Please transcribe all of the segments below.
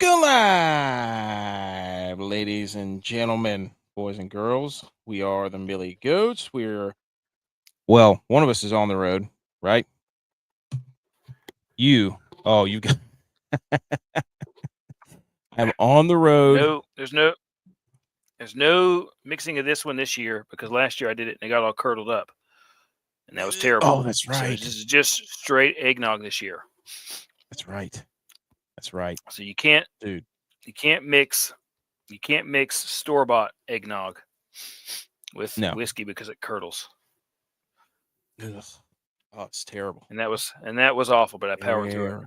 Welcome live, ladies and gentlemen, boys and girls. We are the Millie Goats. One of us is on the road, right? You got. I'm on the road. There's no mixing of this one this year because last year I did it and it got all curdled up, and that was terrible. Oh, that's right. So this is just straight eggnog this year. That's right. That's right. So you can't, dude. You can't mix store-bought eggnog with whiskey because it curdles. Ugh. Oh, it's terrible. And that was awful, but I powered through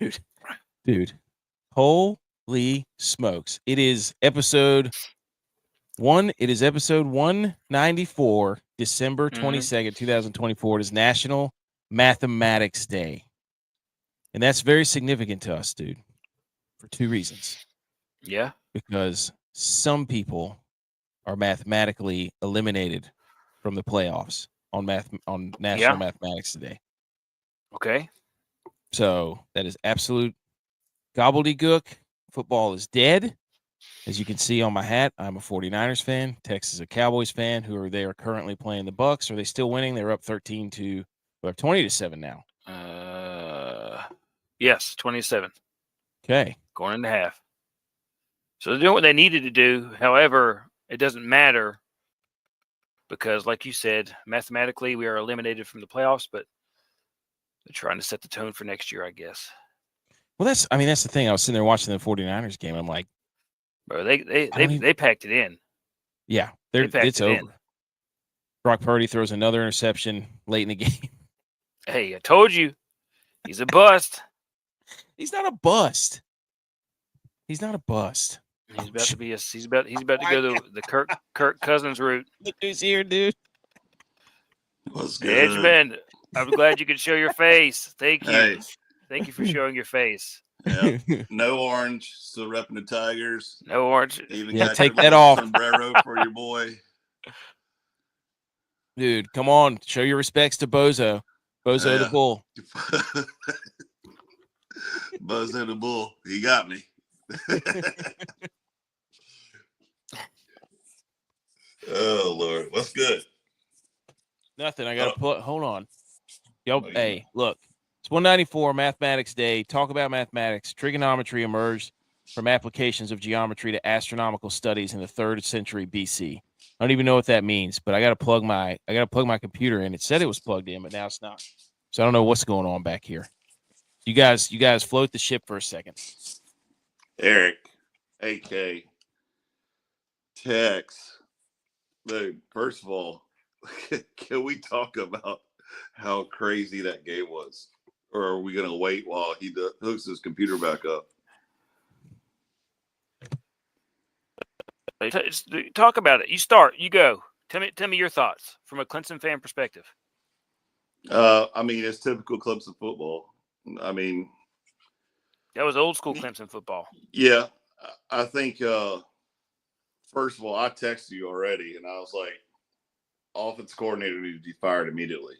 it. Dude. Holy smokes. It is episode 194, December 22nd, 2024. It is National Mathematics Day. And that's very significant to us, dude, for two reasons. Yeah. Because some people are mathematically eliminated from the playoffs on National Mathematics Day. Okay. So that is absolute gobbledygook. Football is dead. As you can see on my hat, I'm a 49ers fan. Tex is a Cowboys fan. They are currently playing the Bucs. Are they still winning? They're up 20-7 now. Yes, 27. Okay. Going into half. So they're doing what they needed to do. However, it doesn't matter because, like you said, mathematically we are eliminated from the playoffs, but they're trying to set the tone for next year, I guess. Well, that's the thing. I was sitting there watching the 49ers game. I'm like, bro, they packed it in. Yeah, it's over. Brock Purdy throws another interception late in the game. Hey, I told you, he's a bust. He's not a bust. He's not a bust. He's about to be he's about to go the Kirk Cousins route. Look who's here, dude. What's good? Edgeman, I'm glad you could show your face. Thank you. Hey. Thank you for showing your face. Yeah. No orange. Still repping the Tigers. No orange. Even got take that off. Sombrero for your boy. Dude, come on. Show your respects to Bozo. Bozo the Bull. Bozo the Bull. He got me. Oh, Lord. What's good? Nothing. I got to hold on. Hey, look. It's 194 Mathematics Day. Talk about mathematics. Trigonometry emerged from applications of geometry to astronomical studies in the 3rd century BC. I don't even know what that means, but I got to plug my computer in. It said it was plugged in, but now it's not. So I don't know what's going on back here. You guys float the ship for a second. Eric, AK, Tex. Dude, first of all, can we talk about how crazy that game was? Or are we going to wait while he hooks his computer back up? Talk about it. You start. You go. Tell me your thoughts from a Clemson fan perspective. It's typical Clemson football. That was old school Clemson football. Yeah. I think, first of all, I texted you already, and I was like, offense coordinator needs to be fired immediately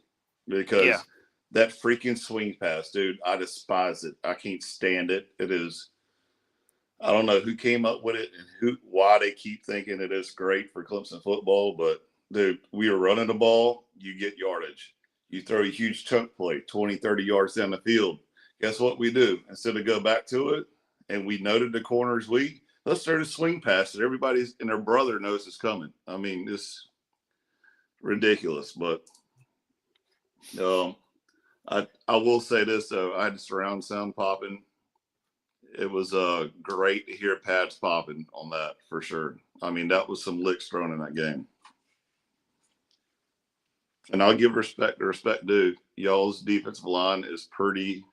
because that freaking swing pass, dude, I despise it. I can't stand it. It is, I don't know who came up with it and why they keep thinking it is great for Clemson football, but dude, we are running the ball, you get yardage. You throw a huge chunk play, 20, 30 yards down the field. Guess what we do? Instead of go back to it, and we noted the corners weak, let's start a swing pass that everybody's and their brother knows is coming. It's ridiculous, but I will say this though, I had the surround sound popping. It was great to hear pads popping on that for sure. That was some licks thrown in that game. And I'll give respect to respect due. Y'all's defensive line is pretty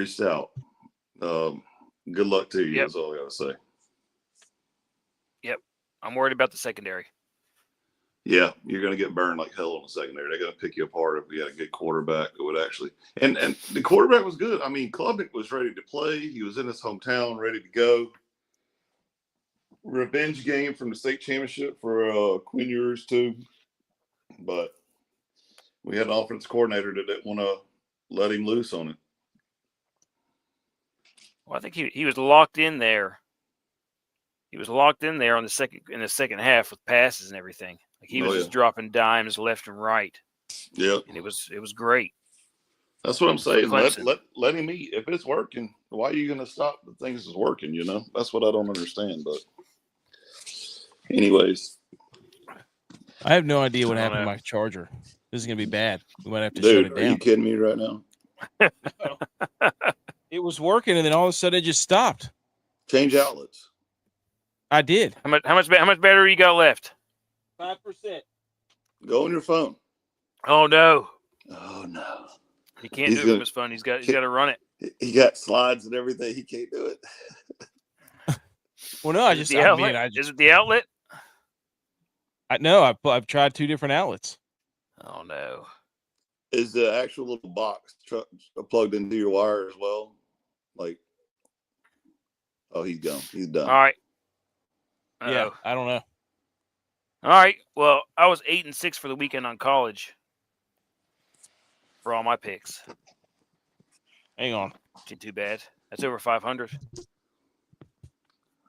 stout. Good luck to you, is all I gotta say. Yep. I'm worried about the secondary. Yeah, you're going to get burned like hell on the secondary. They're going to pick you apart if we had a good quarterback that would actually – and the quarterback was good. Klubnik was ready to play. He was in his hometown, ready to go. Revenge game from the state championship for Quinn Ewers too. But we had an offensive coordinator that didn't want to let him loose on it. Well, I think he was locked in there. He was locked in there in the second half with passes and everything. Like he was just dropping dimes left and right. Yeah, and it was great. That's what I'm saying. Let him eat. If it's working, why are you going to stop the things that's working? You know, that's what I don't understand. But, anyways, I have no idea what happened to my charger. This is going to be bad. We might have to Dude, shut it down. Are you kidding me right now? It was working, and then all of a sudden it just stopped. Change outlets. I did. How much battery you got left? 5%. Go on your phone. Oh no. Oh no. He can't do it from his phone. He's got to run it. He got slides and everything. He can't do it. Well, no, Is it the outlet? No, I've tried 2 different outlets. Oh no. Is the actual little box plugged into your wire as well? Like, oh, he's gone. He's done. All right. Yeah, I don't know. All right. Well, I was 8-6 for the weekend on college for all my picks. Hang on. Ain't too bad. That's over 500.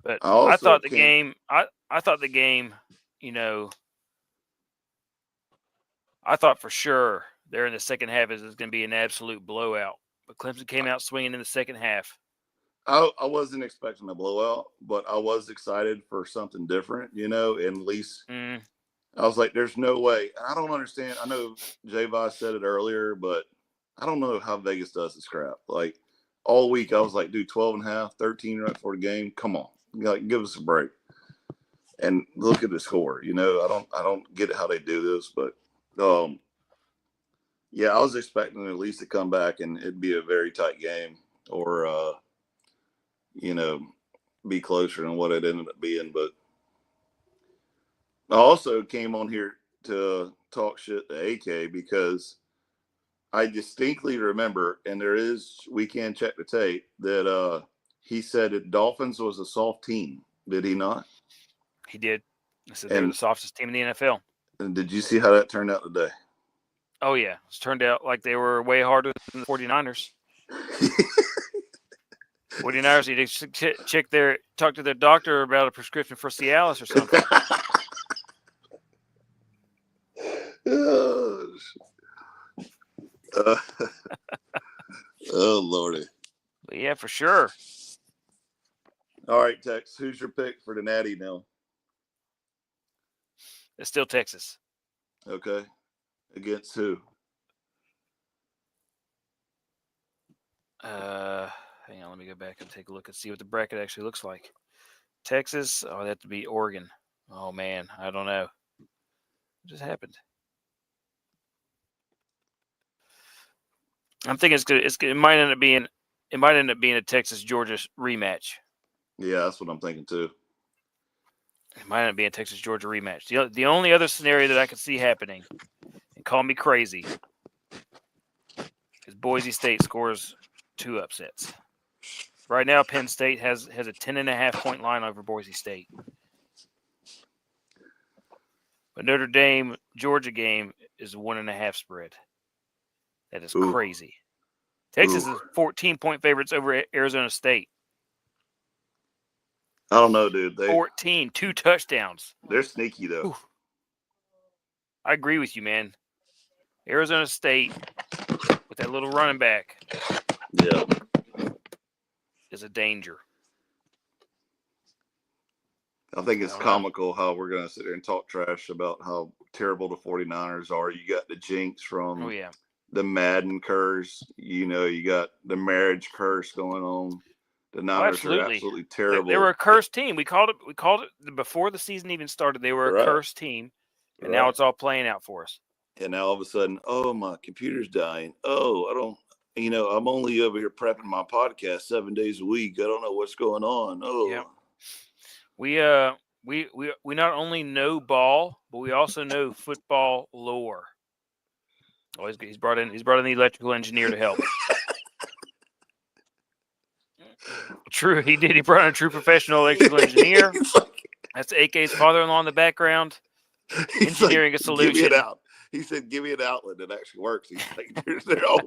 But I thought the game. I thought the game. You know, I thought for sure there in the second half is going to be an absolute blowout. But Clemson came out swinging in the second half. I wasn't expecting a blowout, but I was excited for something different, you know, and at least I was like, there's no way. I don't understand. I know J-Vi said it earlier, but I don't know how Vegas does this crap. Like, all week I was like, dude, 12.5, 13 right before the game. Come on. Like, give us a break. And look at the score. You know, I don't get how they do this, but yeah, I was expecting at least to come back and it'd be a very tight game or you know, be closer than what it ended up being. But I also came on here to talk shit to AK because I distinctly remember, and we can check the tape, that he said that Dolphins was a soft team. Did he not? He did. I said they were the softest team in the NFL. And did you see how that turned out today? Oh, yeah. It turned out like they were way harder than the 49ers. 49ers need to talk to their doctor about a prescription for Cialis or something. Oh, Lordy. But yeah, for sure. All right, Tex, who's your pick for the Natty now? It's still Texas. Okay. Against who? Hang on, let me go back and take a look and see what the bracket actually looks like. Texas, that had to be Oregon. Oh man, I don't know. What just happened? I'm thinking it's good. It might end up being a Texas-Georgia rematch. Yeah, that's what I'm thinking too. It might end up being a Texas-Georgia rematch. The only other scenario that I could see happening, and call me crazy, is Boise State scores 2 upsets. Right now, Penn State has a 10.5-point line over Boise State. But Notre Dame Georgia game is a 1.5 spread. That is crazy. Texas is 14-point favorites over Arizona State. I don't know, dude. 14, 2 touchdowns. They're sneaky though. Ooh. I agree with you, man. Arizona State with that little running back. Yeah. Is a danger. I think it's comical how we're going to sit there and talk trash about how terrible the 49ers are. You got the jinx from the Madden curse. You know, you got the marriage curse going on. The Niners are absolutely terrible. They were a cursed team. We called it before the season even started. They were a cursed team, and now it's all playing out for us. And now all of a sudden, my computer's dying. I'm only over here prepping my podcast 7 days a week. I don't know what's going on. We not only know ball, but we also know football lore. Oh, he's brought in the electrical engineer to help. True, he did. He brought in a true professional electrical engineer. That's AK's father-in-law in the background. Engineering a solution. Give me it out. He said, "Give me an outlet that actually works." He's like, "They're all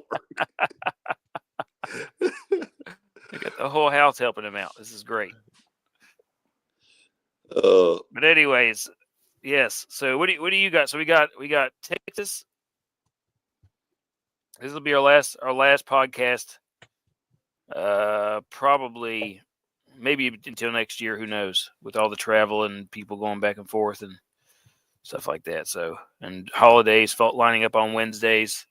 They got the whole house helping him out. This is great. work." But anyways, yes. So what do you got? So we got Texas. This will be our last podcast. Probably maybe until next year. Who knows? With all the travel and people going back and forth and stuff like that. So and holidays lining up on Wednesdays.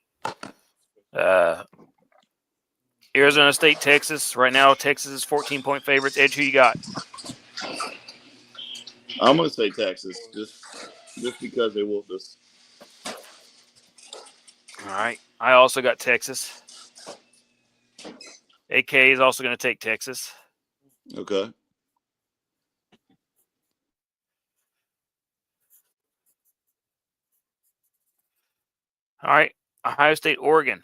Arizona State, Texas. Right now, Texas is 14-point favorites. Edge, who you got? I'm gonna say Texas, just because they whooped us. All right. I also got Texas. AK is also going to take Texas. Okay. All right. Ohio State, Oregon.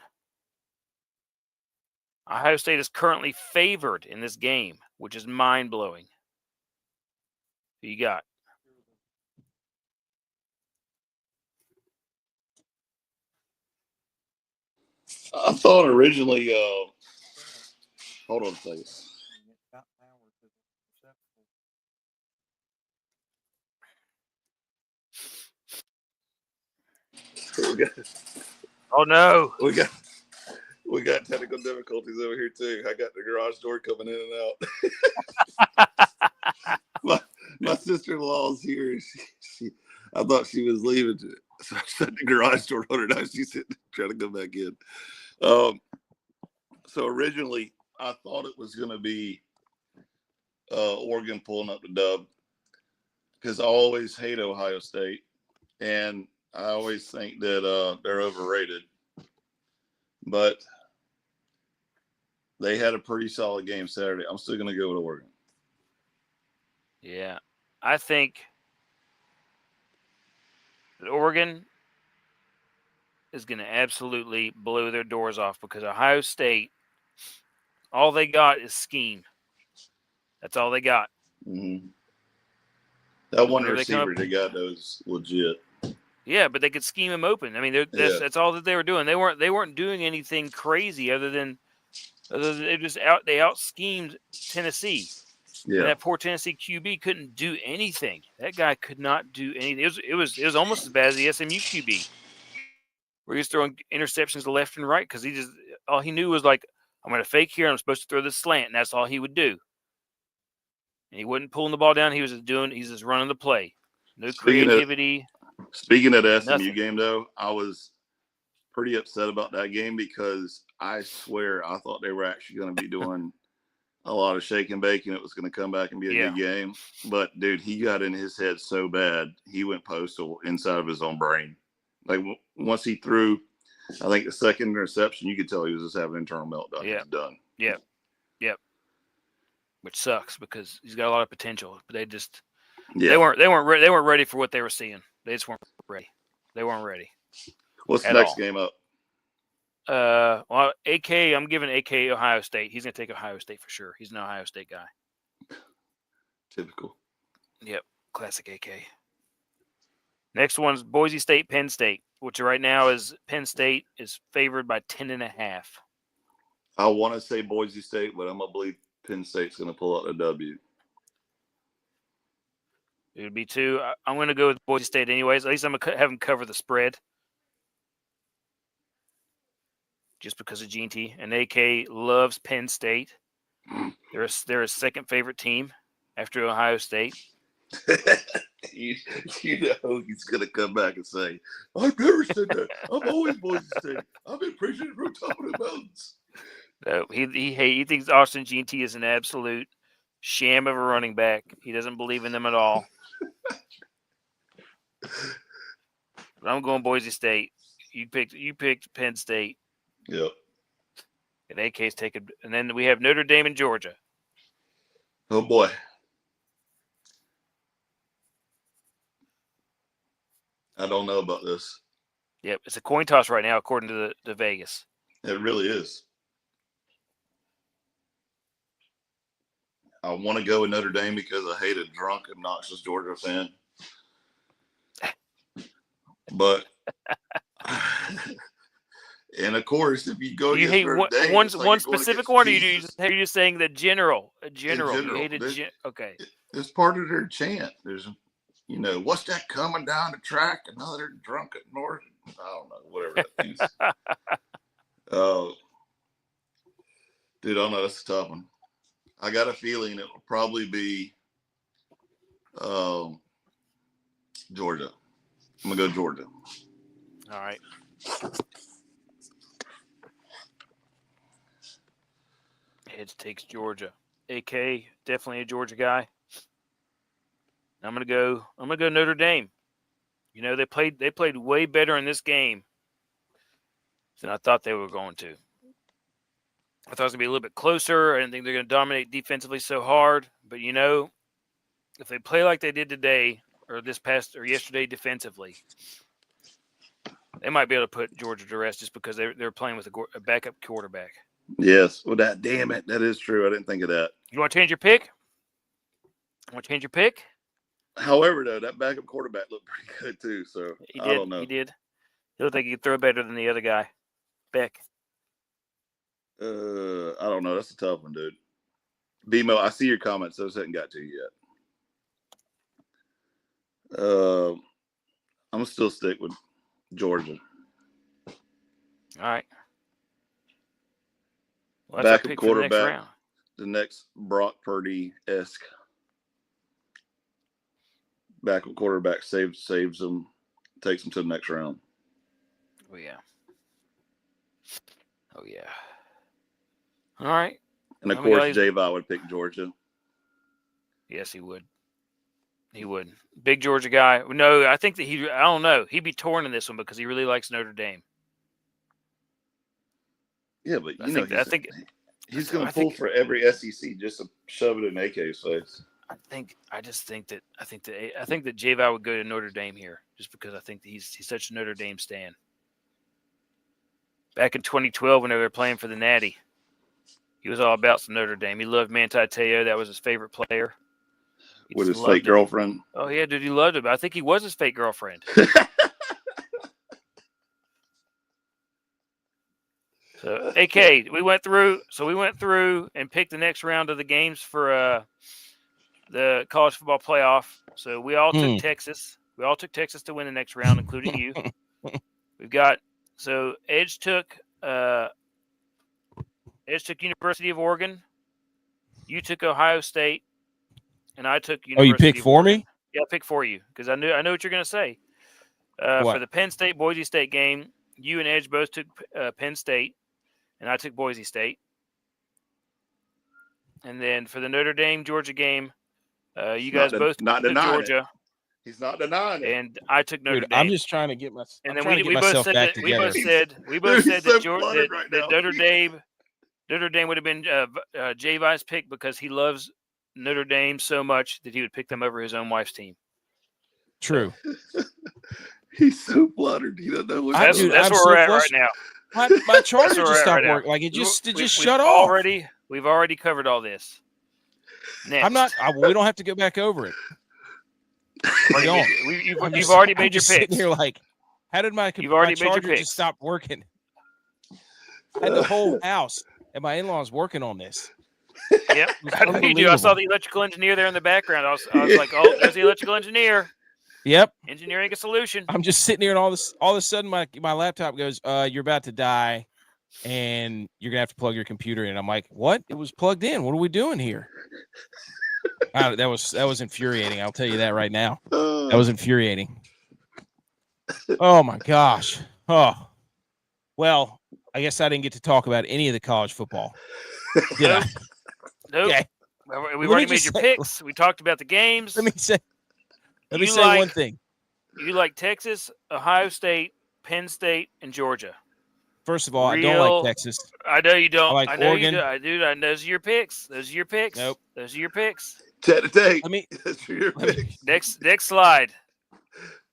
Ohio State is currently favored in this game, which is mind-blowing. Who you got? I thought originally. Hold on a second. Oh no! We got technical difficulties over here too. I got the garage door coming in and out. my sister-in-law is here. I thought she was leaving, so I shut the garage door on her. Now she's trying to come back in. So originally, I thought it was going to be Oregon pulling up the dub because I always hate Ohio State, and I always think that they're overrated. But they had a pretty solid game Saturday. I'm still going to go with Oregon. Yeah, I think that Oregon is going to absolutely blow their doors off because Ohio State, all they got is scheme. That's all they got. Mm-hmm. That one Whenever receiver they got was legit. Yeah, but they could scheme him open. I mean, that's all that they were doing. They weren't doing anything crazy other than they out schemed Tennessee. Yeah, and that poor Tennessee QB couldn't do anything. That guy could not do anything. It was almost as bad as the SMU QB, where he was throwing interceptions to left and right because all he knew was like, I'm going to fake here. I'm supposed to throw this slant, and that's all he would do. And he wasn't pulling the ball down. He's just running the play. No creativity. Speaking of the SMU nothing. game, though, I was pretty upset about that game because I swear I thought they were actually going to be doing a lot of shake and bake, and it was going to come back and be a good game. But, dude, he got in his head so bad, he went postal inside of his own brain. Like, once he threw, I think, the second interception, you could tell he was just having an internal meltdown. Yeah. He was done. Yeah. Yep. Which sucks because he's got a lot of potential, but they just they weren't ready for what they were seeing. They just weren't ready. They weren't ready. What's the next game up? Well, AK, I'm giving AK Ohio State. He's going to take Ohio State for sure. He's an Ohio State guy. Typical. Yep. Classic AK. Next one's Boise State, Penn State, which right now is Penn State is favored by 10.5. I want to say Boise State, but I'm going to believe Penn State's going to pull out a W. It would be 2. I'm going to go with Boise State anyways. At least I'm going to have them cover the spread. Just because of GT. And AK loves Penn State. They're a second favorite team after Ohio State. you know he's going to come back and say, I've never said that. I'm always Boise State. I've been preaching it from top of the mountains. No, he thinks Austin GT is an absolute sham of a running back. He doesn't believe in them at all. But I'm going Boise State. You picked Penn State. Yep. And AK's taken, and then we have Notre Dame and Georgia. Oh boy. I don't know about this. Yep, it's a coin toss right now, according to the Vegas. It really is. I want to go with Notre Dame because I hate a drunk, obnoxious Georgia fan. But And of course, if you go, You hate one specific one, or you just saying the general? A general. You hate okay. It's part of their chant. There's, what's that coming down the track? Another drunken North. I don't know, whatever that means. Oh, dude, I don't know. That's a tough one. I got a feeling it will probably be Georgia. I'm gonna go Georgia. All right. Edge takes Georgia. AK, definitely a Georgia guy. I'm gonna go Notre Dame. They played way better in this game than I thought they were going to. I thought it was gonna be a little bit closer. I didn't think they're gonna dominate defensively so hard. But if they play like they did today or yesterday defensively, they might be able to put Georgia to rest just because they're playing with a backup quarterback. Yes. Well, damn it. That is true. I didn't think of that. You want to change your pick? However, though, that backup quarterback looked pretty good too. So I don't know. He did. He looked like he could throw better than the other guy, Beck. I don't know. That's a tough one, dude. BMO, I see your comments. Those haven't got to you yet. I'm gonna still stick with Georgia. All right. Well, backup quarterback. The next Brock Purdy-esque backup quarterback saves them, takes them to the next round. Oh yeah. All right. And of course, J-Vi would pick Georgia. Yes, he would. He would. Big Georgia guy. No, I think that I don't know. He'd be torn in this one because he really likes Notre Dame. Yeah, but I think he's going to pull for every SEC just to shove it in AK's face. I think that J-Vi would go to Notre Dame here just because I think that he's such a Notre Dame stan. Back in 2012, when they were playing for the Natty, he was all about some Notre Dame. He loved Manti Te'o. That was his favorite player. With his fake girlfriend? Oh, yeah, dude, he loved him. I think he was his fake girlfriend. So, AK, we went through and picked the next round of the games for the college football playoff. So we all took Texas. We all took Texas to win the next round, including you. Edge took University of Oregon. You took Ohio State, and I took University. Oh, you picked for me? Yeah, I picked for you because I know what you're going to say. For the Penn State Boise State game, you and Edge both took Penn State, and I took Boise State. And then for the Notre Dame Georgia game, you guys both took Georgia. He's not denying it. And I took Notre Dame. I'm just trying to get myself. And then we both said that Notre Dame would have been J-Vi's pick because he loves Notre Dame so much that he would pick them over his own wife's team. True. He's so fluttered. He doesn't know what. That's where we're at right now. My charger just stopped working. Like it just shut off. We've already covered all this. Next. We don't have to go back over it. You've already made your picks. Here, like, how did my charger just stop working? I had the whole house and my in-laws working on this. Yep, I saw the electrical engineer there in the background. I was like, "Oh, there's the electrical engineer." Yep, engineering a solution. I'm just sitting here, and all of a sudden, my laptop goes, "You're about to die, and you're gonna have to plug your computer in." I'm like, "What? It was plugged in. What are we doing here?" That was infuriating. I'll tell you that right now. That was infuriating. Oh my gosh. Oh, well, I guess I didn't get to talk about any of the college football. Did I? Nope. Okay. We've already made your picks. We talked about the games. Let me say one thing. You like Texas, Ohio State, Penn State, and Georgia. First of all, I don't like Texas. I know you don't. I like Oregon. You do. Those are your picks. Nope. Those are your picks. Those are your picks. Next slide.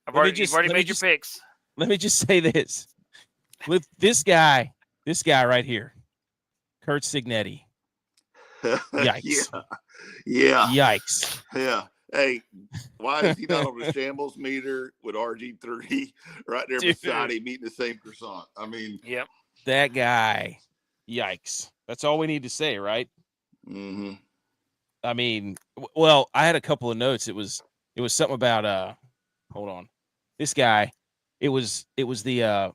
You've already made your picks. Let me just say this. With this guy right here, Kurt Signetti. Yikes. Yeah. Yikes. Yeah. Hey, why is he not on the shambles-o-meter with RG3 right there beside him eating the same croissant? I mean, yep. That guy. Yikes. That's all we need to say, right? Mm-hmm. I mean, well, I had a couple of notes. It was something about hold on. This guy, it was the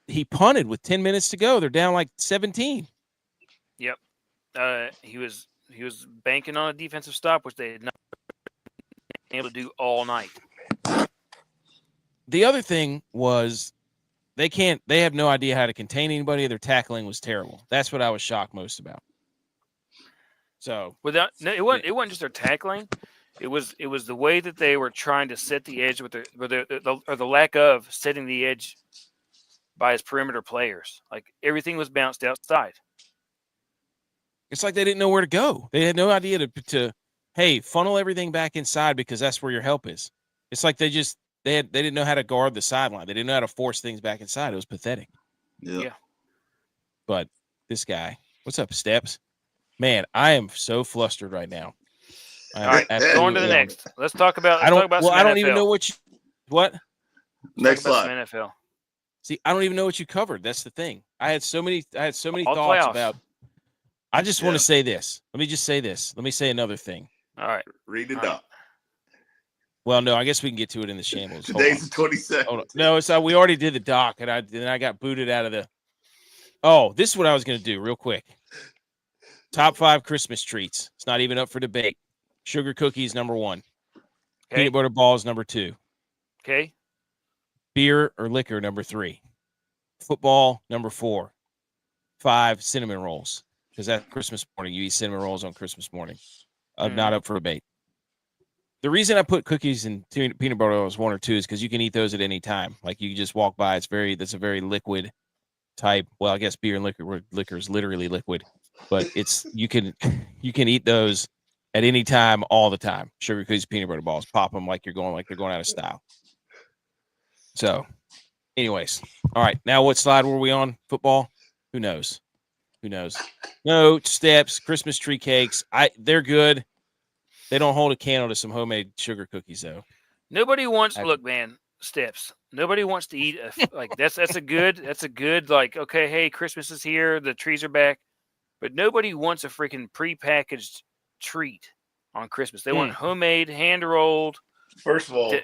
he punted with 10 minutes to go. They're down like 17. Yep. He was banking on a defensive stop, which they had not been able to do all night. The other thing was they have no idea how to contain anybody. Their tackling was terrible. That's what I was shocked most about. So it wasn't just their tackling. It was the way that they were trying to set the edge with the lack of setting the edge by his perimeter players. Like everything was bounced outside. It's like they didn't know where to go. They had no idea to funnel everything back inside because that's where your help is. It's like they didn't know how to guard the sideline. They didn't know how to force things back inside. It was pathetic. Yeah. But this guy, what's up, Steps? Man, I am so flustered right now. All right, going to the next. Let's talk about. I don't NFL. even know what. Next slide. NFL. See, I don't even know what you covered. That's the thing. I had so many All thoughts playoffs. about. I just want to say this. Let me just say this. Let me say another thing. All right. Read the doc. Well, no, I guess we can get to it in the shambles. Today's the 27th. No, it's we already did the doc, and I got booted out of the. Oh, this is what I was going to do real quick. Top 5 Christmas treats. It's not even up for debate. Sugar cookies, number 1. Okay. Peanut butter balls, number 2. Okay. Beer or liquor, number 3. Football, number 4. 5, cinnamon rolls. Because that Christmas morning, you eat cinnamon rolls on Christmas morning. Not up for debate. The reason I put cookies and peanut butter as 1 or 2 is because you can eat those at any time. Like you can just walk by. That's a very liquid type. Well, I guess beer and liquor is literally liquid, but you can eat those at any time, all the time. Sugar cookies, peanut butter balls, pop them like they're going out of style. So, anyways, all right. Now, what slide were we on? Football? Who knows? No steps. Christmas tree cakes. They're good. They don't hold a candle to some homemade sugar cookies, though. Nobody wants. Look, man. Steps. Nobody wants to eat like that's a good like okay, hey, Christmas is here. The trees are back, but nobody wants a freaking prepackaged treat on Christmas. They want homemade, hand rolled. First of all,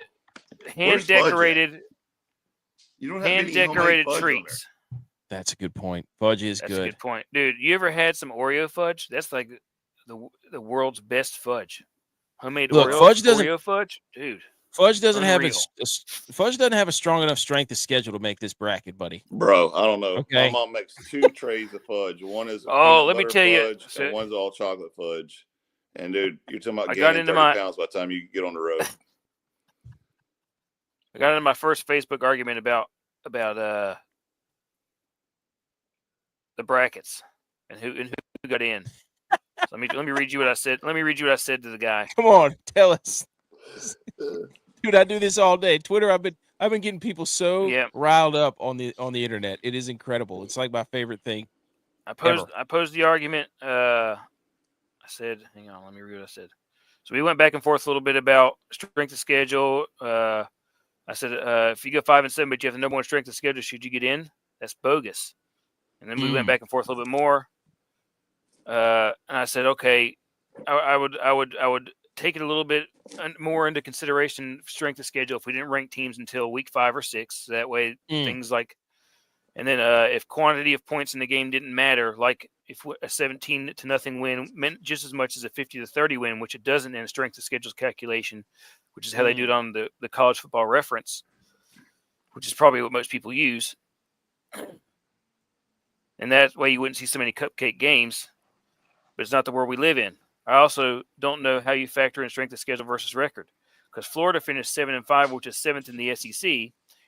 hand decorated. You don't have hand decorated treats. That's a good point. Fudge is good. That's a good point, dude. You ever had some Oreo fudge? That's like the world's best fudge. Homemade Oreo fudge, dude. Fudge doesn't have a strong enough strength of schedule to make this bracket, buddy. Bro, I don't know. Okay. My mom makes 2 trays of fudge. One is let me tell you, and one's all chocolate fudge. And dude, you're talking about gaining 30 pounds by the time you get on the road. I got into my first Facebook argument about the brackets and who got in. So let me read you what I said. Let me read you what I said to the guy. Come on, tell us. Dude, I do this all day. Twitter, I've been getting people so riled up on the internet. It is incredible. It's like my favorite thing. I posed the argument. I said, hang on, let me read what I said. So we went back and forth a little bit about strength of schedule. I said, if you go 5-7, but you have the number 1 strength of schedule, should you get in? That's bogus. And then we went back and forth a little bit more. And I said, okay, I would take it a little bit more into consideration strength of schedule if we didn't rank teams until week 5 or 6. So that way things like, and then if quantity of points in the game didn't matter, like if a 17-0 win meant just as much as a 50-30 win, which it doesn't in a strength of schedules calculation, which is how they do it on the college football reference, which is probably what most people use. And that way you wouldn't see so many cupcake games, but it's not the world we live in. I also don't know how you factor in strength of schedule versus record, because Florida finished 7-5, which is 7th in the SEC,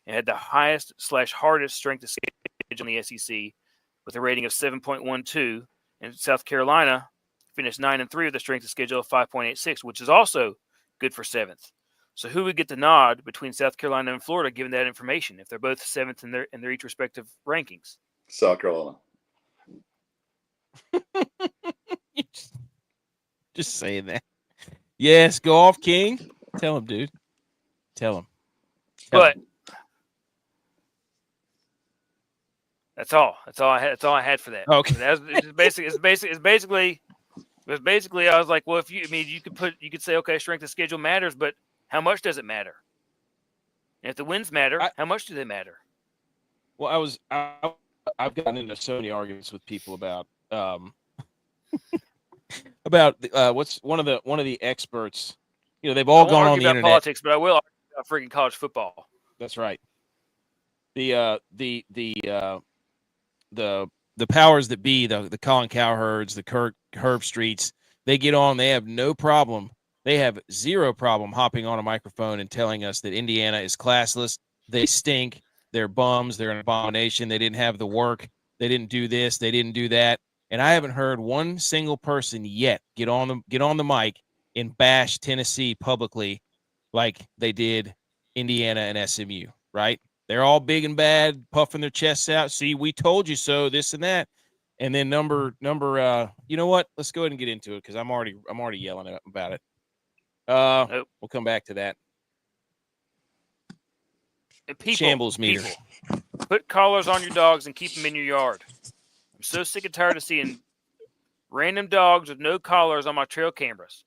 and had the highest/hardest strength of schedule in the SEC with a rating of 7.12. And South Carolina finished 9-3 with a strength of schedule of 5.86, which is also good for 7th. So who would get the nod between South Carolina and Florida given that information if they're both 7th in their each respective rankings? South Carolina. Just saying that. Yes, go off, King. Tell him, dude. Tell him. But That's all. That's all I had. That's all I had for that. Okay. It's basically. I was like, well, you could say, okay, strength of schedule matters, but how much does it matter? And if the wins matter, how much do they matter? Well, I've gotten into so many arguments with people about what's one of the experts. You know, they've all gone on the internet. Politics, but I will argue about freaking college football. That's right. The powers that be, the Colin Cowherds, the Herb Streets, they get on. They have no problem. They have zero problem hopping on a microphone and telling us that Indiana is classless. They stink. They're bums. They're an abomination. They didn't have the work. They didn't do this. They didn't do that. And I haven't heard one single person yet get on the mic and bash Tennessee publicly like they did Indiana and SMU, right? They're all big and bad, puffing their chests out. See, we told you so, this and that. And then number, you know what? Let's go ahead and get into it because I'm already yelling about it. Nope. We'll come back to that. Shambles-o-meter. Put collars on your dogs and keep them in your yard. I'm so sick and tired of seeing random dogs with no collars on my trail cameras.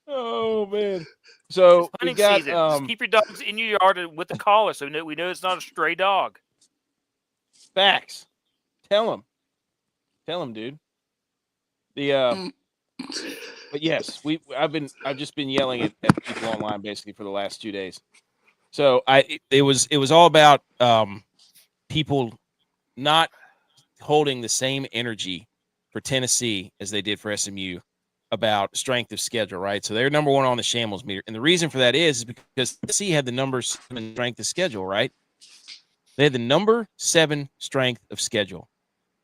Oh man! So we got Just keep your dogs in your yard with the collar, so we know it's not a stray dog. Facts. Tell them, dude. But yes, I've just been yelling at people online basically for the last 2 days. So it was all about people not holding the same energy for Tennessee as they did for SMU about strength of schedule, right? So they're number one on the shambles meter. And the reason for that is because Tennessee had the number 7 strength of schedule, right? They had the number 7 strength of schedule.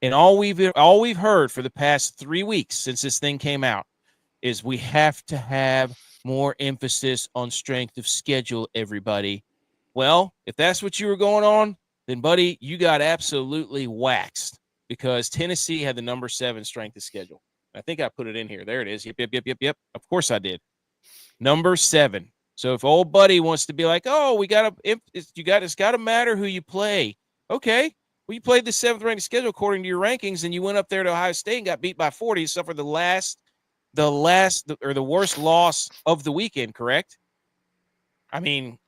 And all we've heard for the past 3 weeks since this thing came out is we have to have more emphasis on strength of schedule, everybody. Well, if that's what you were going on, then, buddy, you got absolutely waxed because Tennessee had the number 7 strength of schedule. I think I put it in here. There it is. Yep. Of course I did. Number 7. So if old buddy wants to be like, oh, it's got to matter who you play. Okay. Well, you played the 7th ranked schedule according to your rankings, and you went up there to Ohio State and got beat by 40. You suffered the worst loss of the weekend, correct? I mean,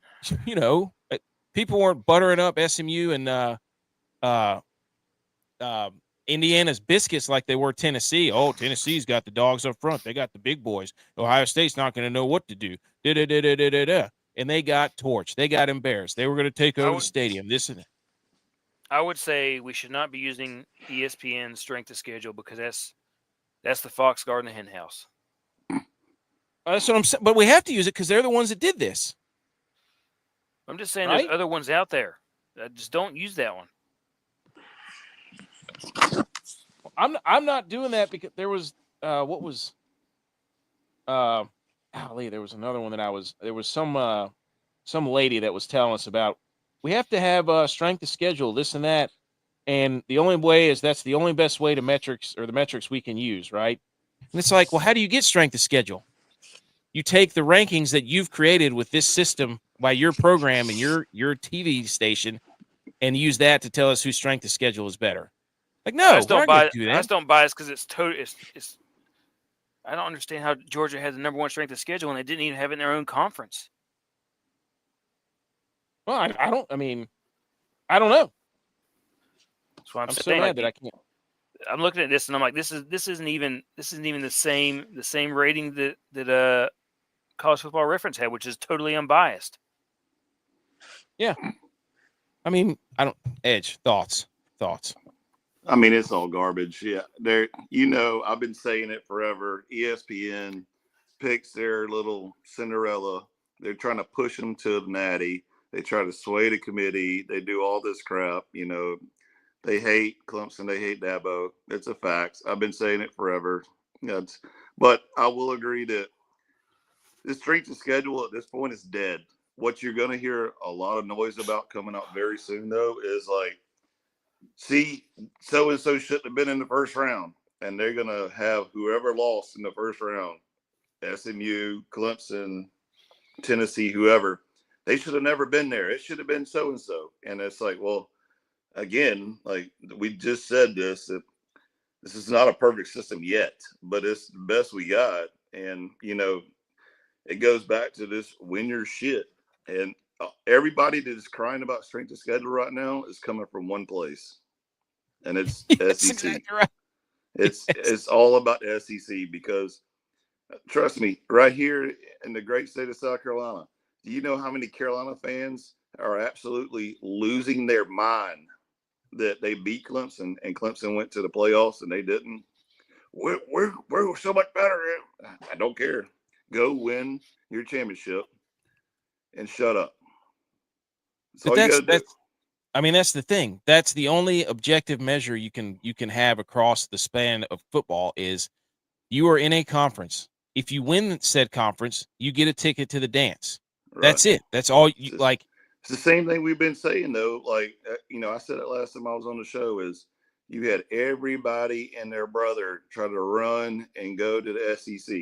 you know, people weren't buttering up SMU and Indiana's biscuits like they were Tennessee. Oh, Tennessee's got the dogs up front. They got the big boys. Ohio State's not going to know what to do. And they got torched. They got embarrassed. They were going to take over the stadium. This and that. I would say we should not be using ESPN's strength of schedule because that's the fox guarding the hen house. That's what I'm saying. But we have to use it because they're the ones that did this. I'm just saying right? There's other ones out there. Just don't use that one. I'm not doing that because there was there was another one that there was some lady that was telling us about we have to have strength of schedule, this and that. And the only way is that's the only best way to the metrics we can use, right? And it's like, well, how do you get strength of schedule? You take the rankings that you've created with this system by your program and your TV station and use that to tell us whose strength of schedule is better. Like, no, I just don't buy it because it's totally. I don't understand how Georgia has the number 1 strength of schedule and they didn't even have it in their own conference. Well, I don't know. That's why I'm so saying mad that I can't. I'm looking at this and I'm like, this isn't even the same rating that College Football Reference had, which is totally unbiased. Yeah. I mean, Edge, thoughts. I mean, it's all garbage. Yeah. I've been saying it forever. ESPN picks their little Cinderella. They're trying to push them to the natty. They try to sway the committee. They do all this crap. You know, they hate Clemson. They hate Dabo. It's a fact. I've been saying it forever. But I will agree that the strength of schedule at this point is dead. What you're going to hear a lot of noise about coming up very soon, though, is like, see, so-and-so shouldn't have been in the first round. And they're going to have whoever lost in the first round, SMU, Clemson, Tennessee, whoever. they should have never been there. It should have been so and so. And it's like, well, again, like we just said this is not a perfect system yet, but it's the best we got. And it goes back to this win your shit. And everybody that is crying about strength of schedule right now is coming from one place, and it's That's SEC. exactly right. It's all about the SEC because, trust me, right here in the great state of South Carolina, do you know how many Carolina fans are absolutely losing their mind that they beat Clemson and Clemson went to the playoffs and they didn't? We're so much better. I don't care. Go win your championship and shut up. That's all you got to do. I mean, that's the thing. That's the only objective measure you can have across the span of football is you are in a conference. If you win said conference, you get a ticket to the dance. Right. That's it. That's all you like. It's the same thing we've been saying though. Like, I said it last time I was on the show is you had everybody and their brother try to run and go to the SEC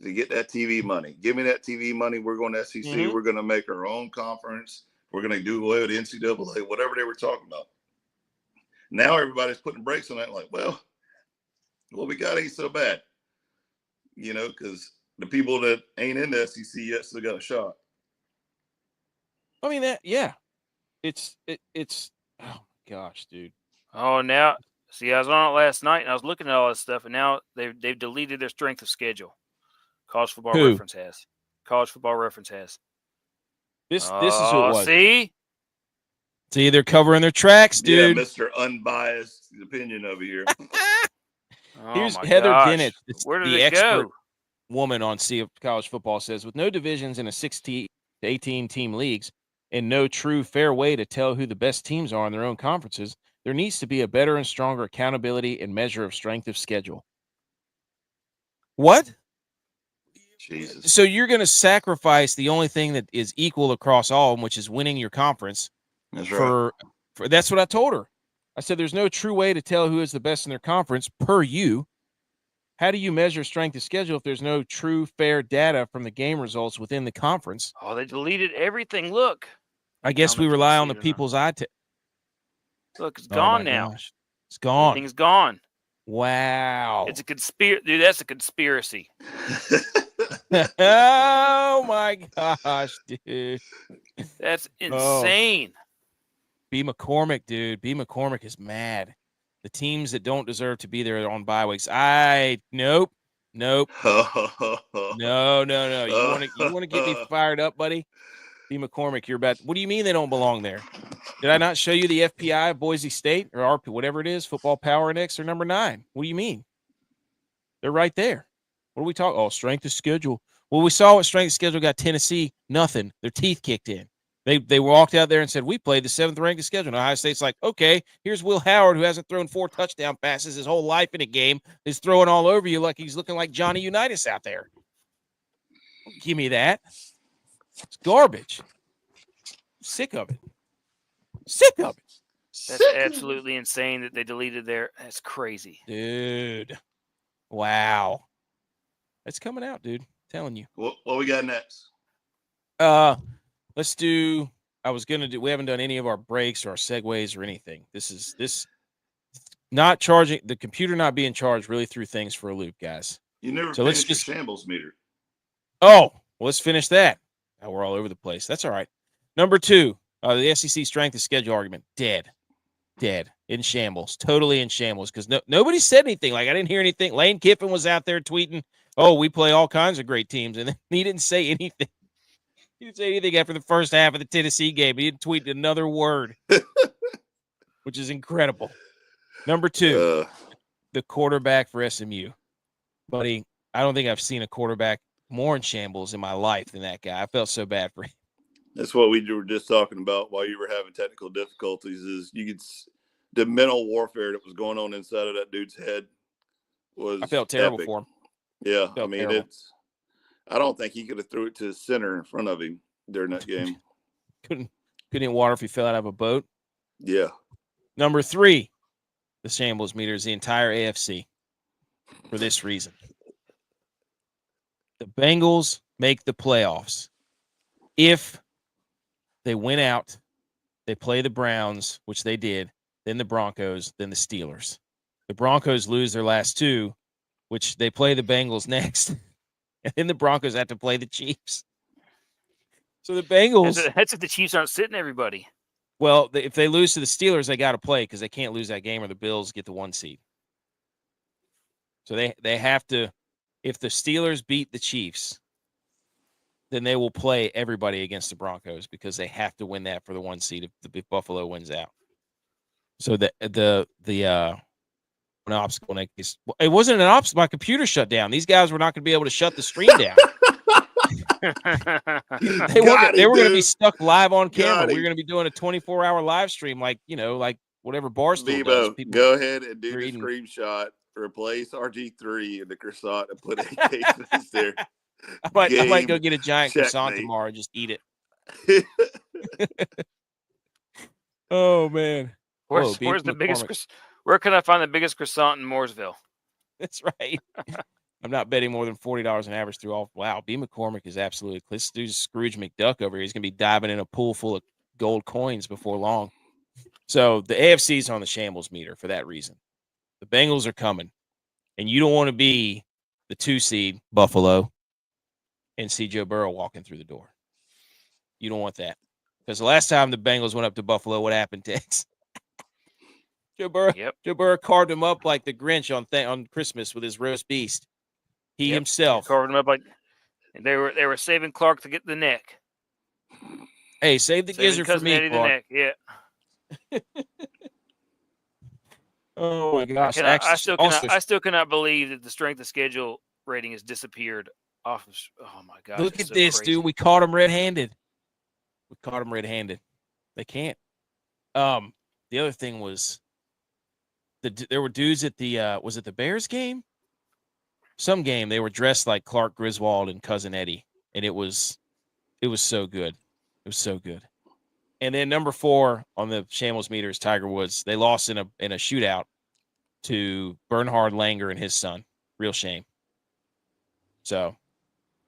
to get that TV money. Give me that TV money. We're going to SEC. Mm-hmm. We're going to make our own conference. We're going to do away with NCAA, whatever they were talking about. Now everybody's putting brakes on that. Like, well, what we got ain't so bad, because the people that ain't in the SEC yet still got a shot. I mean it's oh my gosh, dude. Oh, now see, I was on it last night and I was looking at all this stuff, and now they've deleted their strength of schedule. College Football Reference has. College Football Reference has. This is who it was. See, they're covering their tracks, dude. Yeah, Mr. Unbiased opinion over here. Here's Heather Dennett, where did the it expert go? Woman on Sea of College Football, says, with no divisions in a 16 to 18 team leagues and no true fair way to tell who the best teams are in their own conferences, there needs to be a better and stronger accountability and measure of strength of schedule. What? Jesus. So you're going to sacrifice the only thing that is equal across all, which is winning your conference. That's right. For that's what I told her. I said, there's no true way to tell who is the best in their conference per you. How do you measure strength of schedule if there's no true, fair data from the game results within the conference? Oh, they deleted everything. Look. I guess we rely on the people's eye. Look, it's gone now. Gosh. It's gone. Everything's gone. Wow. It's a conspiracy. Dude, that's a conspiracy. Oh, my gosh, dude. That's insane. B. McCormick, dude. B. McCormick is mad. The teams that don't deserve to be there on bye weeks. Nope. No. You want to get me fired up, buddy? B. McCormick, you're about. What do you mean they don't belong there? Did I not show you the FPI of Boise State or RP, whatever it is, Football Power Index? They're number 9. What do you mean? They're right there. What are we talking? Oh, strength of schedule. Well, we saw what strength of schedule got Tennessee. Nothing. Their teeth kicked in. They walked out there and said, we played the 7th ranked schedule. And Ohio State's like, okay, here's Will Howard, who hasn't thrown 4 touchdown passes his whole life in a game, is throwing all over you like he's looking like Johnny Unitas out there. Give me that. It's garbage. Sick of it. That's absolutely insane that they deleted their. That's crazy. Dude. Wow. It's coming out, dude. I'm telling you. What we got next? Let's do. I was gonna do. We haven't done any of our breaks or our segues or anything. This not charging the computer not being charged really threw things for a loop, guys. You never finished the shambles meter. Oh, well, let's finish that. Now we're all over the place. That's all right. Number 2, the SEC strength of schedule argument. Dead in shambles. Totally in shambles because nobody said anything. Like I didn't hear anything. Lane Kiffin was out there tweeting, "Oh, we play all kinds of great teams," and then he didn't say anything. He didn't say anything after the first half of the Tennessee game. He didn't tweet another word, which is incredible. Number 2, the quarterback for SMU. Buddy, I don't think I've seen a quarterback more in shambles in my life than that guy. I felt so bad for him. That's what we were just talking about while you were having technical difficulties is you could the mental warfare that was going on inside of that dude's head was I felt terrible epic. for him. Yeah, I mean, terrible. I don't think he could have threw it to the center in front of him during that game. Couldn't hit water if he fell out of a boat. Yeah. Number 3, the shambles meter is the entire AFC for this reason. The Bengals make the playoffs if they win out. They play the Browns, which they did, then the Broncos, then the Steelers. The Broncos lose their last two, which they play the Bengals next. And then the Broncos have to play the Chiefs. So the Bengals. That's if the Chiefs aren't sitting everybody. Well, if they lose to the Steelers, they got to play because they can't lose that game or the Bills get the 1 seed. So they have to. If the Steelers beat the Chiefs, then they will play everybody against the Broncos because they have to win that for the 1 seed if Buffalo wins out. So an obstacle. It wasn't an obstacle. My computer shut down. These guys were not going to be able to shut the stream down. they were going to be stuck live on camera. We were going to be doing a 24-hour live stream, like whatever Barstool does. People go ahead and do the screenshot. Replace RG3 in the croissant and put AKs there. I might go get a giant croissant tomorrow and just eat it. Oh man, where's the biggest? Where can I find the biggest croissant in Mooresville? That's right. I'm not betting more than $40 an average through all. Wow, B. McCormick is absolutely. This dude's Scrooge McDuck over here. He's gonna be diving in a pool full of gold coins before long. So the AFC's on the shambles meter for that reason. The Bengals are coming, and you don't want to be the 2 seed Buffalo and see Joe Burrow walking through the door. You don't want that because the last time the Bengals went up to Buffalo, what happened, Tex? Joe Burrow carved him up like the Grinch on Christmas with his roast beast. He himself carved him up like they were saving Clark to get the neck. Hey, save the gizzard for me, Eddie Clark. The neck. Yeah. Oh my gosh! I still cannot believe that the strength of schedule rating has disappeared off of. Oh my gosh! Look at this, dude. We caught him red-handed. They can't. The other thing was there were dudes at the was it the Bears game? Some game they were dressed like Clark Griswold and Cousin Eddie, and it was so good. It was so good. And then number 4 on the shambles meter is Tiger Woods. They lost in a shootout to Bernhard Langer and his son. Real shame. So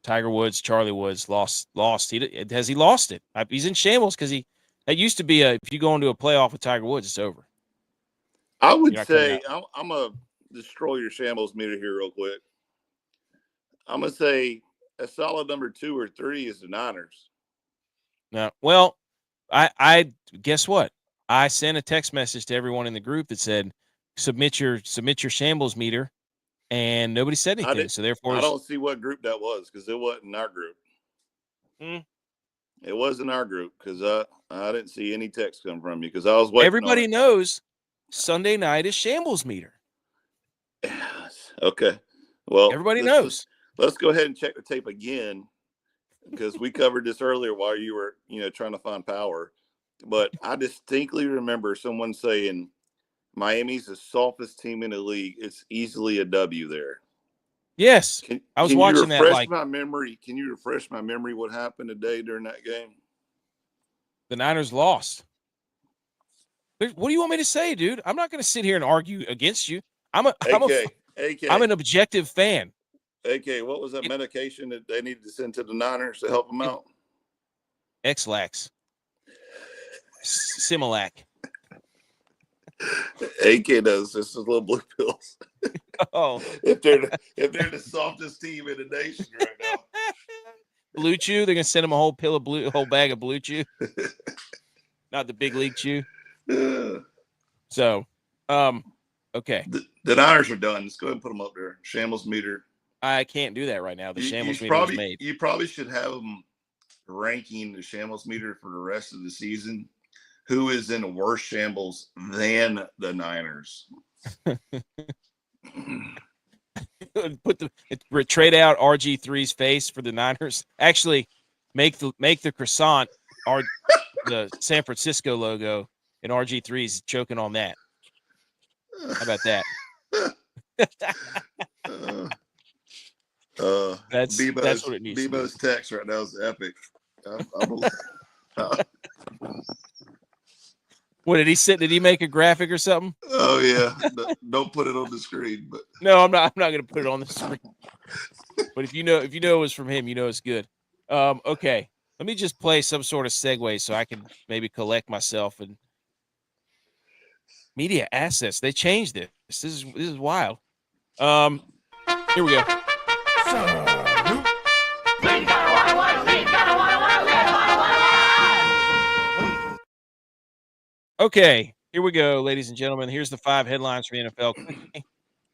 Tiger Woods, Charlie Woods lost. Has he lost it? He's in shambles because it used to be if you go into a playoff with Tiger Woods, it's over. I would say I'm gonna destroy your shambles meter here real quick. I'm gonna say a solid number 2 or 3 is the Niners. No, well. I guess what? I sent a text message to everyone in the group that said, submit your shambles meter, and nobody said anything. So therefore, I don't see what group that was because it wasn't in our group. It wasn't our group because I didn't see any text come from you because I was waiting. Everybody knows Sunday night is shambles meter. Okay, well, everybody knows. Let's go ahead and check the tape again. Because we covered this earlier while you were, trying to find power. But I distinctly remember someone saying Miami's the softest team in the league. It's easily a W there. Yes. I was watching that. Can you refresh my memory what happened today during that game? The Niners lost. What do you want me to say, dude? I'm not going to sit here and argue against you. I'm an objective fan. AK, what was that medication that they needed to send to the Niners to help them out? X-Lax. Similac. AK does just little blue pills. Oh. if they're the softest team in the nation right now. Blue Chew, they're gonna send them a whole bag of Blue Chew. Not the big league chew. So, okay. The Niners are done. Let's go ahead and put them up there. Shambles meter. I can't do that right now. The shambles meter is made. You probably should have them ranking the shambles meter for the rest of the season. Who is in worse shambles than the Niners? Trade out RG3's face for the Niners. Actually, make the croissant the San Francisco logo, and RG3's choking on that. How about that? That's what it needs. Bebo's text right now is epic. What did he say? Did he make a graphic or something? Oh yeah. Don't put it on the screen. But no, I'm not going to put it on the screen. But if you know it was from him, it's good. Okay. Let me just play some sort of segue so I can maybe collect myself. And media assets, they changed it. This is wild. Here we go. Okay, here we go, ladies and gentlemen. Here's the 5 headlines for the NFL.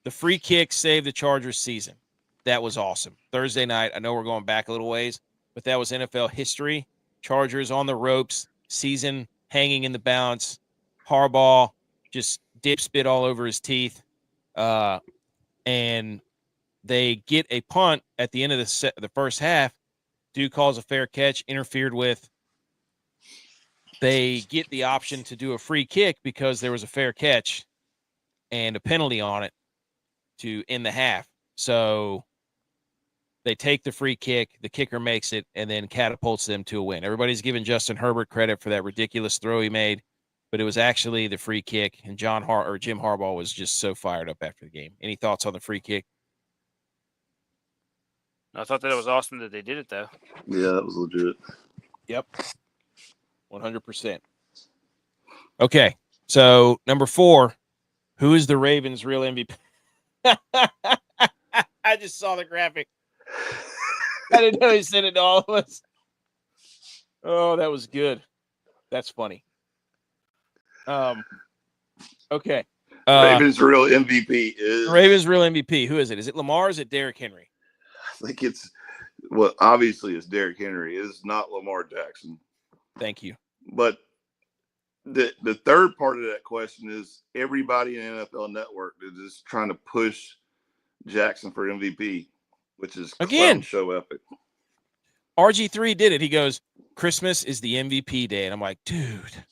The free kick saved the Chargers season. That was awesome. Thursday night, I know we're going back a little ways, but that was NFL history. Chargers on the ropes, season hanging in the balance. Harbaugh just dip spit all over his teeth. And they get a punt at the end of the first half. Dude calls a fair catch, interfered with. They get the option to do a free kick because there was a fair catch and a penalty on it to end the half. So they take the free kick, the kicker makes it, and then catapults them to a win. Everybody's giving Justin Herbert credit for that ridiculous throw he made, but it was actually the free kick, and Jim Harbaugh was just so fired up after the game. Any thoughts on the free kick? I thought that it was awesome that they did it, though. Yeah, that was legit. Yep. 100%. Okay, so number 4, who is the Ravens' real MVP? I just saw the graphic. I didn't know he sent it to all of us. Oh, that was good. That's funny. Okay. Ravens' real MVP is Ravens' real MVP. Who is it? Is it Lamar or is it Derrick Henry? I think it's obviously it's Derrick Henry. It's not Lamar Jackson. Thank you. But the third part of that question is everybody in NFL Network is just trying to push Jackson for MVP, which is again show epic. RG3 did it. He goes, Christmas is the MVP day. And I'm like, dude,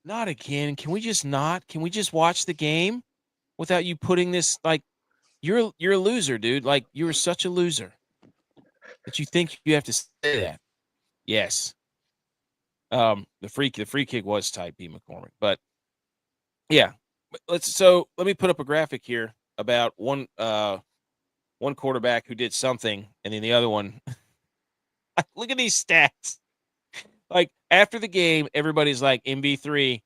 not again. Can we just not? Can we just watch the game without you putting this, like, you're a loser, dude. Like, you're such a loser that you think you have to say that. Yes. The free kick was tight, B. McCormick. But yeah. So let me put up a graphic here about one quarterback who did something, and then the other one. Look at these stats. Like, after the game, everybody's like, MV3,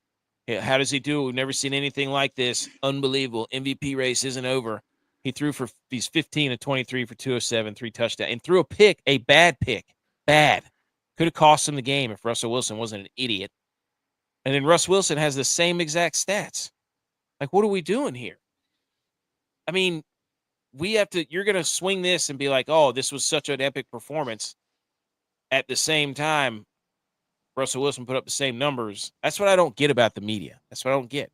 how does he do? We've never seen anything like this. Unbelievable. MVP race isn't over. He threw for these 15 of 23 for 207, 3 touchdowns, and threw a pick, a bad pick. Bad. Could have cost him the game if Russell Wilson wasn't an idiot. And then Russ Wilson has the same exact stats. Like, what are we doing here? I mean, you're going to swing this and be like, oh, this was such an epic performance. At the same time, Russell Wilson put up the same numbers. That's what I don't get about the media. That's what I don't get.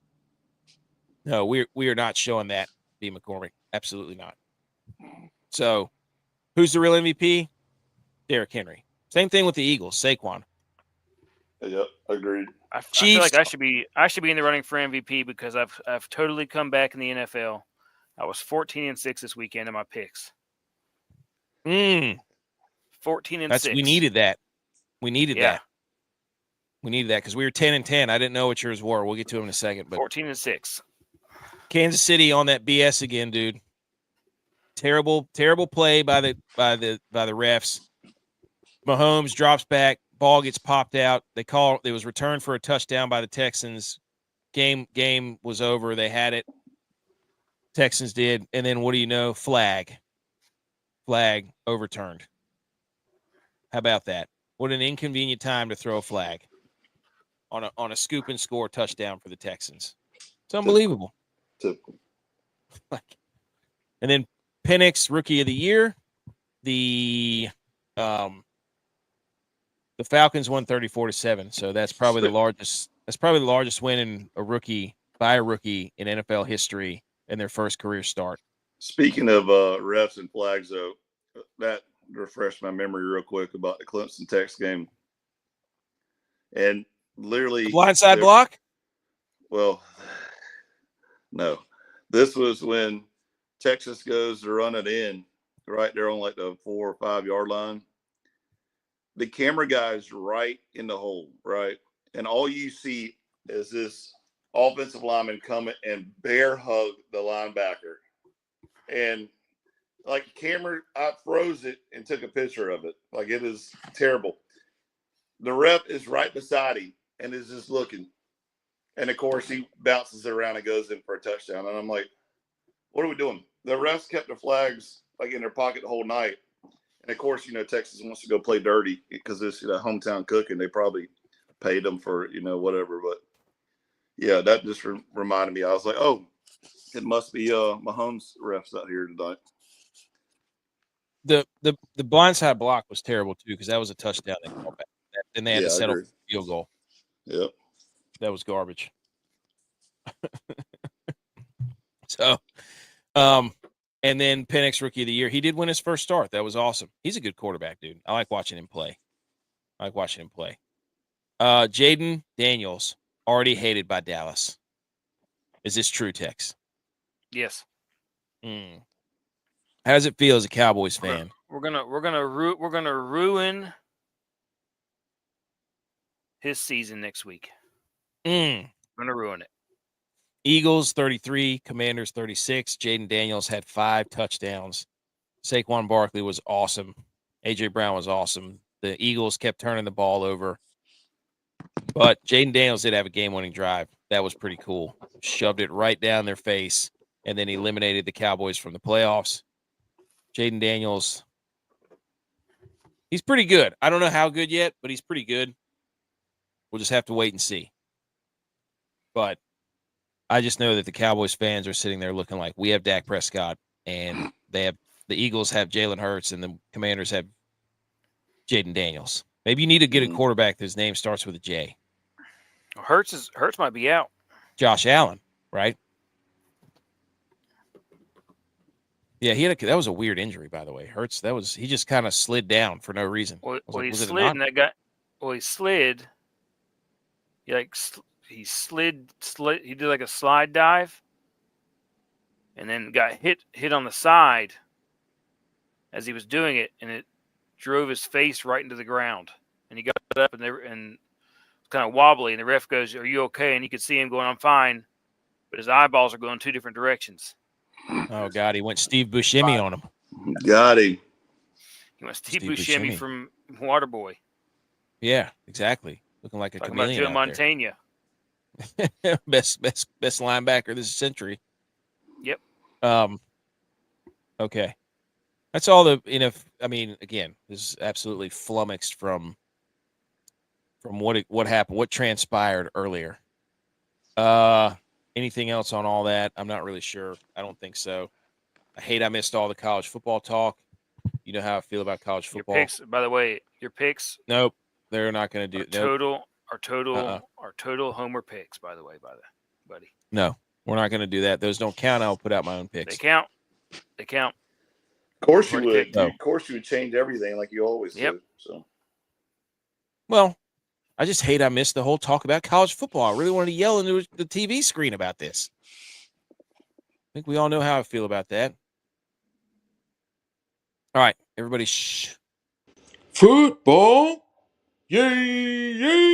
No, we are not showing that, B. McCormick. Absolutely not. So, who's the real MVP? Derrick Henry. Same thing with the Eagles, Saquon. Yep, agreed. I feel like I should be in the running for MVP because I've totally come back in the NFL. I was 14-6 this weekend in my picks. 14-6. We needed that. We needed that. We needed that because we were 10-10. I didn't know what yours were. We'll get to them in a second. But 14-6. Kansas City on that BS again, dude. Terrible play by the refs. Mahomes drops back, ball gets popped out. It was returned for a touchdown by the Texans. Game was over. They had it. Texans did, and then what do you know? Flag overturned. How about that? What an inconvenient time to throw a flag on a scoop and score touchdown for the Texans. It's unbelievable. Typical. And then Pennix, Rookie of the Year. The Falcons won 34-7, so that's probably the largest. That's probably the largest win in by a rookie in NFL history in their first career start. Speaking of refs and flags, though, that refreshed my memory real quick about the Clemson Tex game, and literally blindside block. Well, no, this was when Texas goes to run it in right there on like the 4 or 5 yard line. The camera guy's right in the hole, right? And all you see is this offensive lineman come and bear hug the linebacker. And like camera, I froze it and took a picture of it. Like, it is terrible. The ref is right beside him and is just looking. And of course, he bounces it around and goes in for a touchdown. And I'm like, what are we doing? The refs kept the flags like in their pocket the whole night. And of course, Texas wants to go play dirty because it's hometown cooking. They probably paid them for, whatever. But yeah, that just reminded me. I was like, oh, it must be Mahomes refs out here tonight. The blindside block was terrible too because that was a touchdown they called back. And they had to settle for a field goal. Yep. That was garbage. So, and then Pennix Rookie of the Year. He did win his first start. That was awesome. He's a good quarterback, dude. I like watching him play. Jayden Daniels, already hated by Dallas. Is this true, Tex? Yes. How does it feel as a Cowboys fan? We're gonna ruin his season next week. We're gonna ruin it. Eagles 33, Commanders 36. Jayden Daniels had 5 touchdowns. Saquon Barkley was awesome. A.J. Brown was awesome. The Eagles kept turning the ball over. But Jayden Daniels did have a game-winning drive. That was pretty cool. Shoved it right down their face, and then eliminated the Cowboys from the playoffs. Jayden Daniels, he's pretty good. I don't know how good yet, but he's pretty good. We'll just have to wait and see. But I just know that the Cowboys fans are sitting there looking like we have Dak Prescott, and the Eagles have Jalen Hurts, and the Commanders have Jayden Daniels. Maybe you need to get a quarterback whose name starts with a J. Hurts might be out. Josh Allen, right? Yeah, that was a weird injury, by the way. Hurts, he just kind of slid down for no reason. He slid, and that guy. Well, he slid. He slid. He did like a slide dive, and then got hit on the side as he was doing it, and it drove his face right into the ground. And he got up and kind of wobbly, and the ref goes, "Are you okay?" And you could see him going, "I'm fine," but his eyeballs are going 2 different directions. Oh God, he went Steve Buscemi on him. Got him. He went Steve Buscemi from Waterboy. Yeah, exactly. Looking like a chameleon Joe Montana. best linebacker this century. Yep. Okay. That's all again, this is absolutely flummoxed from what happened, what transpired earlier. Anything else on all that? I'm not really sure. I don't think so. I missed all the college football talk. You know how I feel about college football. Your picks, by the way, Nope, they're not going to do our total homer picks, by the way, buddy. No, we're not going to do that. Those don't count. I'll put out my own picks. They count. Of course you would. Of course you would change everything like you always do. So, well, I just hate I missed the whole talk about college football. I really wanted to yell into the TV screen about this. I think we all know how I feel about that. All right, everybody, shh. Football. Yay.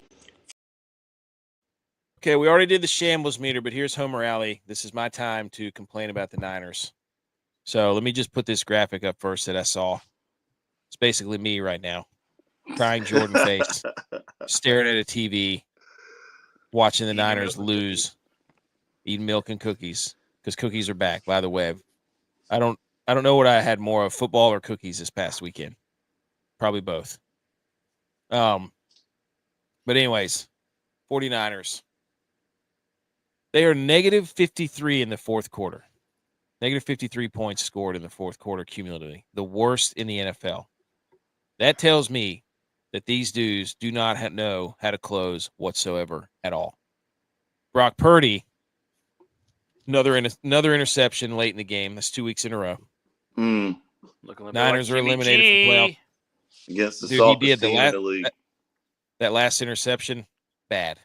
Okay, we already did the shambles-o-meter, but here's Homer Alley. This is my time to complain about the Niners. So let me just put this graphic up first that I saw. It's basically me right now. Crying Jordan face, staring at a TV, watching the Niners lose, eating milk and cookies because cookies are back. By the way, I don't know what I had more of, football or cookies this past weekend. Probably both. But anyways, 49ers. They are negative 53 in the fourth quarter. Negative 53 points scored in the fourth quarter cumulatively. The worst in the NFL. That tells me that these dudes do not know how to close whatsoever at all. Brock Purdy, another interception late in the game. That's 2 weeks in a row. Niners are eliminated from playoff. Against the softest team in the league. That last interception, bad.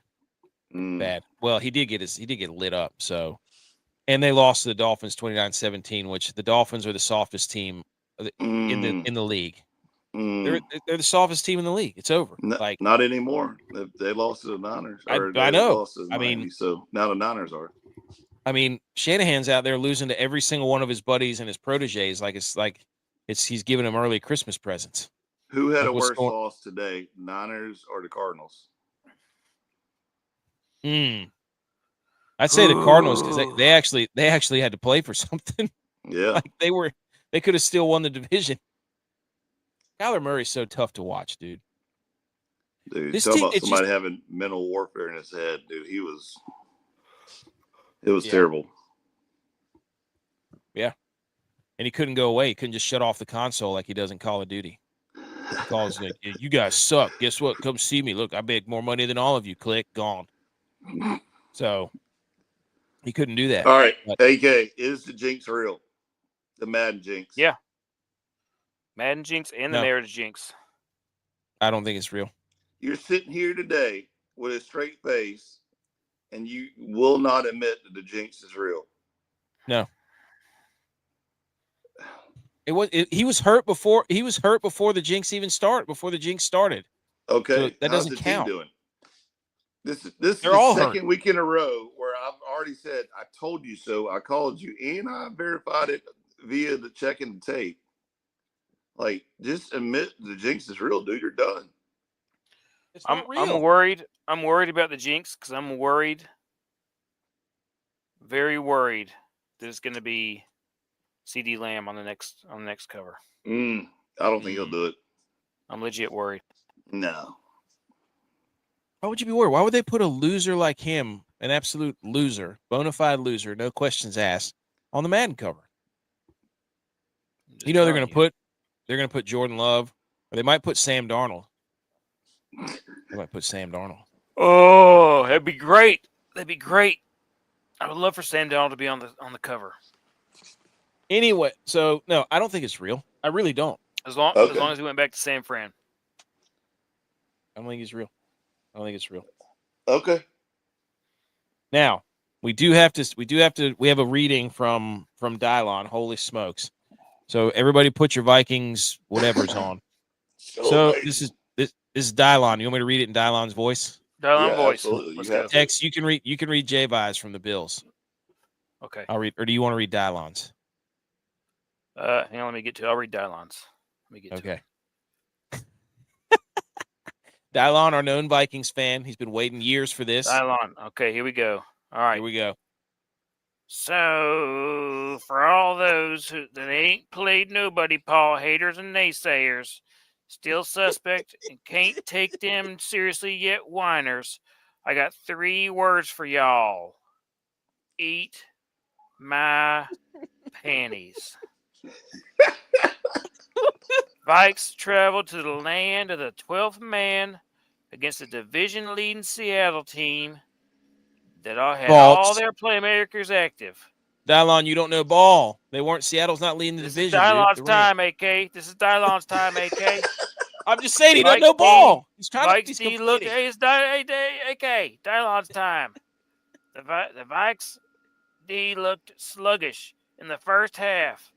Bad. Well, he did get lit up. So, and they lost to the Dolphins 29-17, which the Dolphins are the softest team in the league. They're the softest team in the league. It's over. Not anymore. They lost to the Niners. I know. So now the Niners are. I mean, Shanahan's out there losing to every single one of his buddies and his proteges. He's giving them early Christmas presents. Who had Like, a what's worse going- loss today, Niners or the Cardinals? I'd say the Cardinals because they actually had to play for something. Yeah. Like they could have still won the division. Kyler Murray's so tough to watch, dude. Dude, This talk team- about it's somebody just- having mental warfare in his head, dude. It was Yeah. terrible. And he couldn't go away. He couldn't just shut off the console like he does in Call of Duty. He calls like, "You guys suck. Guess what? Come see me. Look, I make more money than all of you. Click, gone." So he couldn't do that. All right, But- AK, is the jinx real? The Madden jinx. Yeah. Madden jinx and the No. marriage jinx. I don't think it's real. You're sitting here today with a straight face, and you will not admit that the jinx is real. No. He was hurt before the jinx even started. Before the jinx started. Okay, So that how's doesn't the team count. doing? This is They're the all second hurt. week in a row where I've already said I told you so. I called you and I verified it via the checking the tape. Like, just admit the jinx is real, dude. You're done. It's I'm not real. worried. I'm worried about the jinx because I'm worried, very worried that it's going to be CD Lamb on the next cover. I don't think he'll do it. I'm legit worried. No. Why would you be worried? Why would they put a loser like him, an absolute loser, bona fide loser, no questions asked, on the Madden cover? I'm just You know they're telling going to put Jordan Love, or they might put Sam Darnold. They might put Sam Darnold. Oh, that'd be great. That'd be great. I would love for Sam Darnold to be on the cover. Anyway, so no, I don't think it's real. I really don't. As long Okay. as we went back to San Fran. I don't think it's real. I don't think it's real. Okay. Now, we have a reading from DYLON. Holy smokes. So everybody put your Vikings whatever's on. So this is DYLON. You want me to read it in DYLON's voice? Dial Yeah, voice. absolutely. Let's You go. have- Tex, you can read J Vise from the Bills. Okay. I'll read, or do you want to read DYLON's? Hang on, let me get to. I'll read Dylon's. Let me get to. Okay. DYLON, our known Vikings fan, he's been waiting years for this. Dylon. Okay, here we go. All right. Here we go. So, for all those that ain't played nobody, Paul, haters and naysayers, still suspect and can't take them seriously yet, whiners, I got 3 words for y'all. Eat my panties. Vikes traveled to the land of the 12th man against a division-leading Seattle team that had all False. their playmakers active. DYLON, you don't know ball. Seattle's not leading the This is division. Dylon's Dude. They're time, AK. This is Dylon's time, AK. I'm just saying he doesn't Vikes know ball. He's trying to. Vikes He's D look. complaining. Hey, it's AK. Dylon's time. The Vikes D looked sluggish in the first half,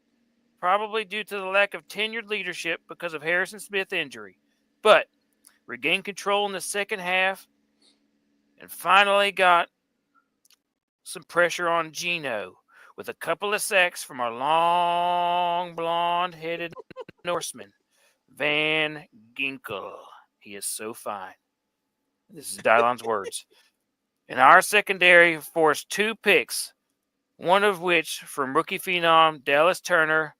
probably due to the lack of tenured leadership because of Harrison Smith's injury, but regained control in the second half and finally got some pressure on Geno with a couple of sacks from our long, blonde-headed Norseman, Van Ginkel. He is so fine. This is Dylon's words. And our secondary forced 2 picks, one of which from rookie phenom Dallas Turner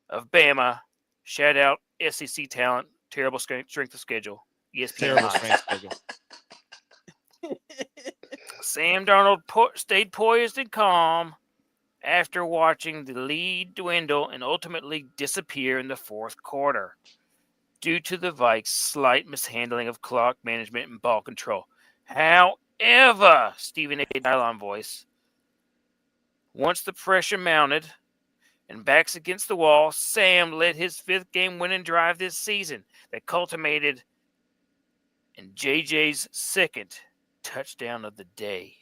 of Bama. Shout out SEC talent. Terrible strength of schedule. ESPN Terrible Live. strength schedule. Sam Darnold stayed poised and calm after watching the lead dwindle and ultimately disappear in the fourth quarter due to the Vikes' slight mishandling of clock management and ball control. However, Stephen A. Dylon voice, once the pressure mounted and backs against the wall, Sam led his 5th game-winning drive this season that culminated in JJ's 2nd touchdown of the day.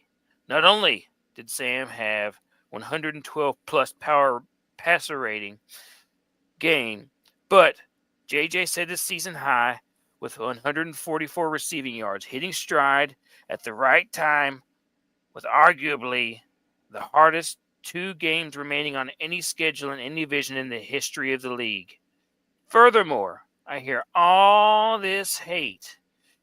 Not only did Sam have 112 plus power passer rating game, but JJ set his season high with 144 receiving yards, hitting stride at the right time with arguably the hardest 2 games remaining on any schedule in any division in the history of the league. Furthermore, I hear all this hate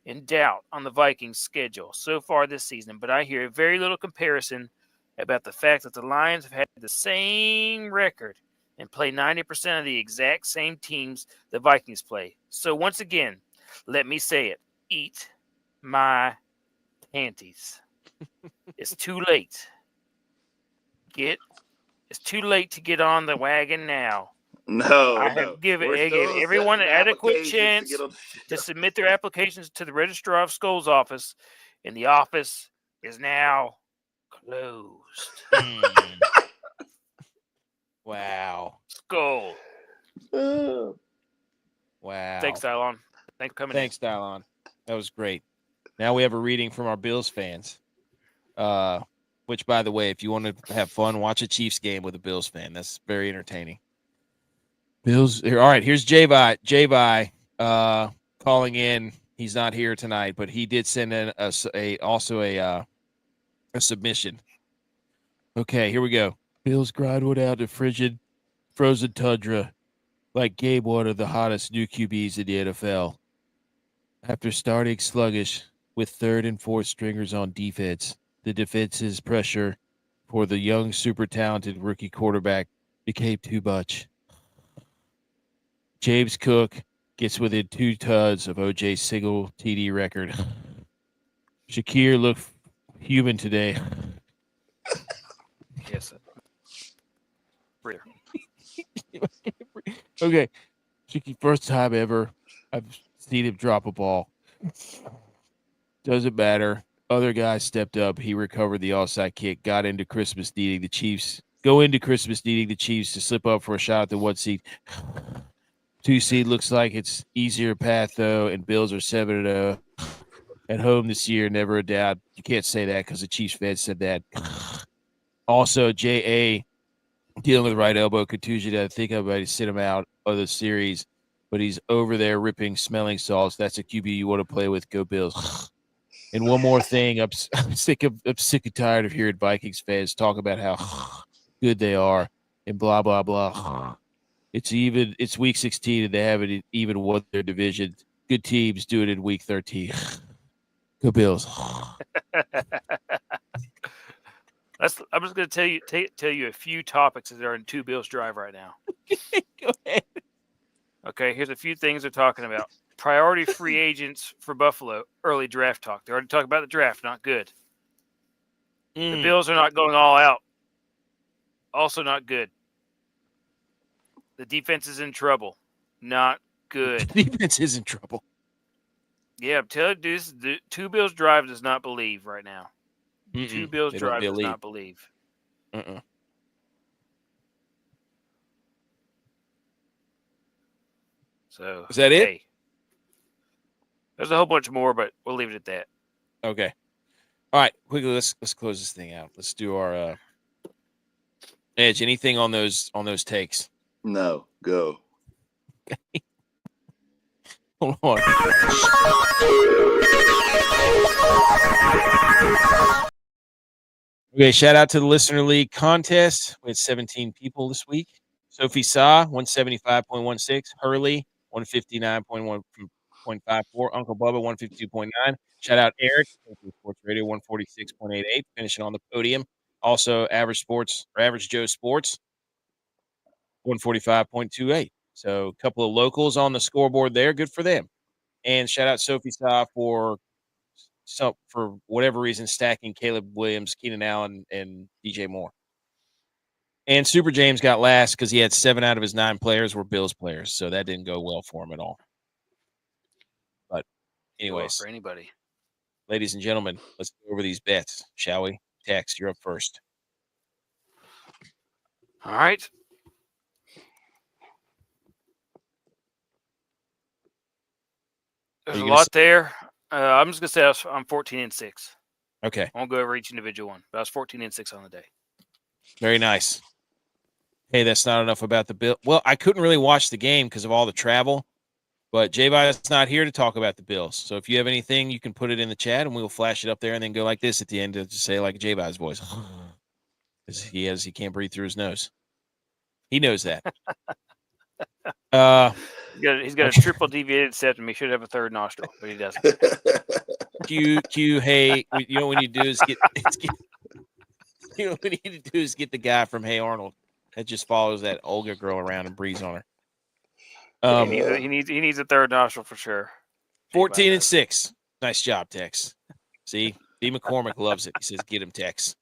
and doubt on the Vikings' schedule so far this season, but I hear very little comparison about the fact that the Lions have had the same record and play 90% of the exact same teams the Vikings play. So once again, let me say it. Eat my panties. It's too late. It's too late to get on the wagon now. I have given everyone an adequate chance to submit their applications to the Registrar of Schools office, and the office is now closed. Wow. Skull. Wow. Thanks, Dylon. Thanks for coming Thanks, Dylon. That was great. Now we have a reading from our Bills fans. Which, by the way, if you want to have fun, watch a Chiefs game with a Bills fan. That's very entertaining. Bills. All right, here's J-Vi. J-Vi calling in. He's not here tonight, but he did send in a submission. Okay, here we go. Bills grind one out to frigid, frozen tundra like game one of the hottest new QBs in the NFL. After starting sluggish with third and fourth stringers on defense, the defense's pressure for the young, super talented rookie quarterback became too much. James Cook gets within 2 tuds of OJ's single TD record. Shakir looked human today. Yes, sir. Breather. Okay. Shakir, first time ever I've seen him drop a ball. Doesn't matter. Other guys stepped up. He recovered the offside kick, got into Christmas needing the Chiefs. Go into Christmas needing the Chiefs to slip up for a shot at the 1 seed. 2 seed looks like it's easier path, though, and Bills are 7-0 at home this year. Never a doubt. You can't say that because the Chiefs fans said that. Also, J.A. dealing with right elbow contusion. I think I'm ready to sit him out of the series, but he's over there ripping smelling salts. That's a QB you want to play with. Go Bills. And one more thing, I'm sick and tired of hearing Vikings fans talk about how good they are and blah, blah, blah. It's week 16 and they haven't even won their division. Good teams do it in week 13. Go Bills. I'm just going to tell you a few topics that are in 2 Bills Drive right now. Go ahead. Okay, here's a few things they're talking about. Priority free agents for Buffalo, early draft talk. They already talked about the draft, not good. The Bills are not going all out. Also not good. The defense is in trouble. Not good. The defense is in trouble. Yeah, I'm telling you, the 2 Bills Drive does not believe right now. 2 Bills Drive does not believe. So is that it? Hey, there's a whole bunch more, but we'll leave it at that. Okay. All right. Quickly, let's close this thing out. Let's do our Edge. Anything on those takes? No. Go. Hold on. Okay, shout out to the Listener League contest. We had 17 people this week. Sophie Sa, 175.16. Hurley, 159.54. Uncle Bubba, 152.9. Shout out Eric, Sports Radio, 146.88. Finishing on the podium. Also, Average Joe Sports, 145.28. So a couple of locals on the scoreboard there. Good for them. And shout out Sophie Sa for whatever reason stacking Caleb Williams, Keenan Allen, and DJ Moore. And Super James got last because he had 7 out of his 9 players were Bills players, so that didn't go well for him at all. But anyways, for anybody, ladies and gentlemen, let's go over these bets, shall we? Tex, you're up first. All right. There's a lot there. I'm just going to say I'm 14-6. Okay. I won't go over each individual one, but I was 14-6 on the day. Very nice. Hey, that's not enough about the Bill. Well, I couldn't really watch the game because of all the travel, but J-Vi's not here to talk about the Bills. So if you have anything, you can put it in the chat and we'll flash it up there and then go like this at the end to just say like J-Vi's voice. because he can't breathe through his nose. He knows that. He's got a triple deviated septum. He should have a third nostril, but he doesn't. Hey, you know what we need to do is get you know what we need to do is get the guy from Hey Arnold that just follows that Olga girl around and breathes on her. He needs a third nostril for sure. 14-6. Nice job, Tex. See, B. McCormick loves it. He says, "Get him, Tex.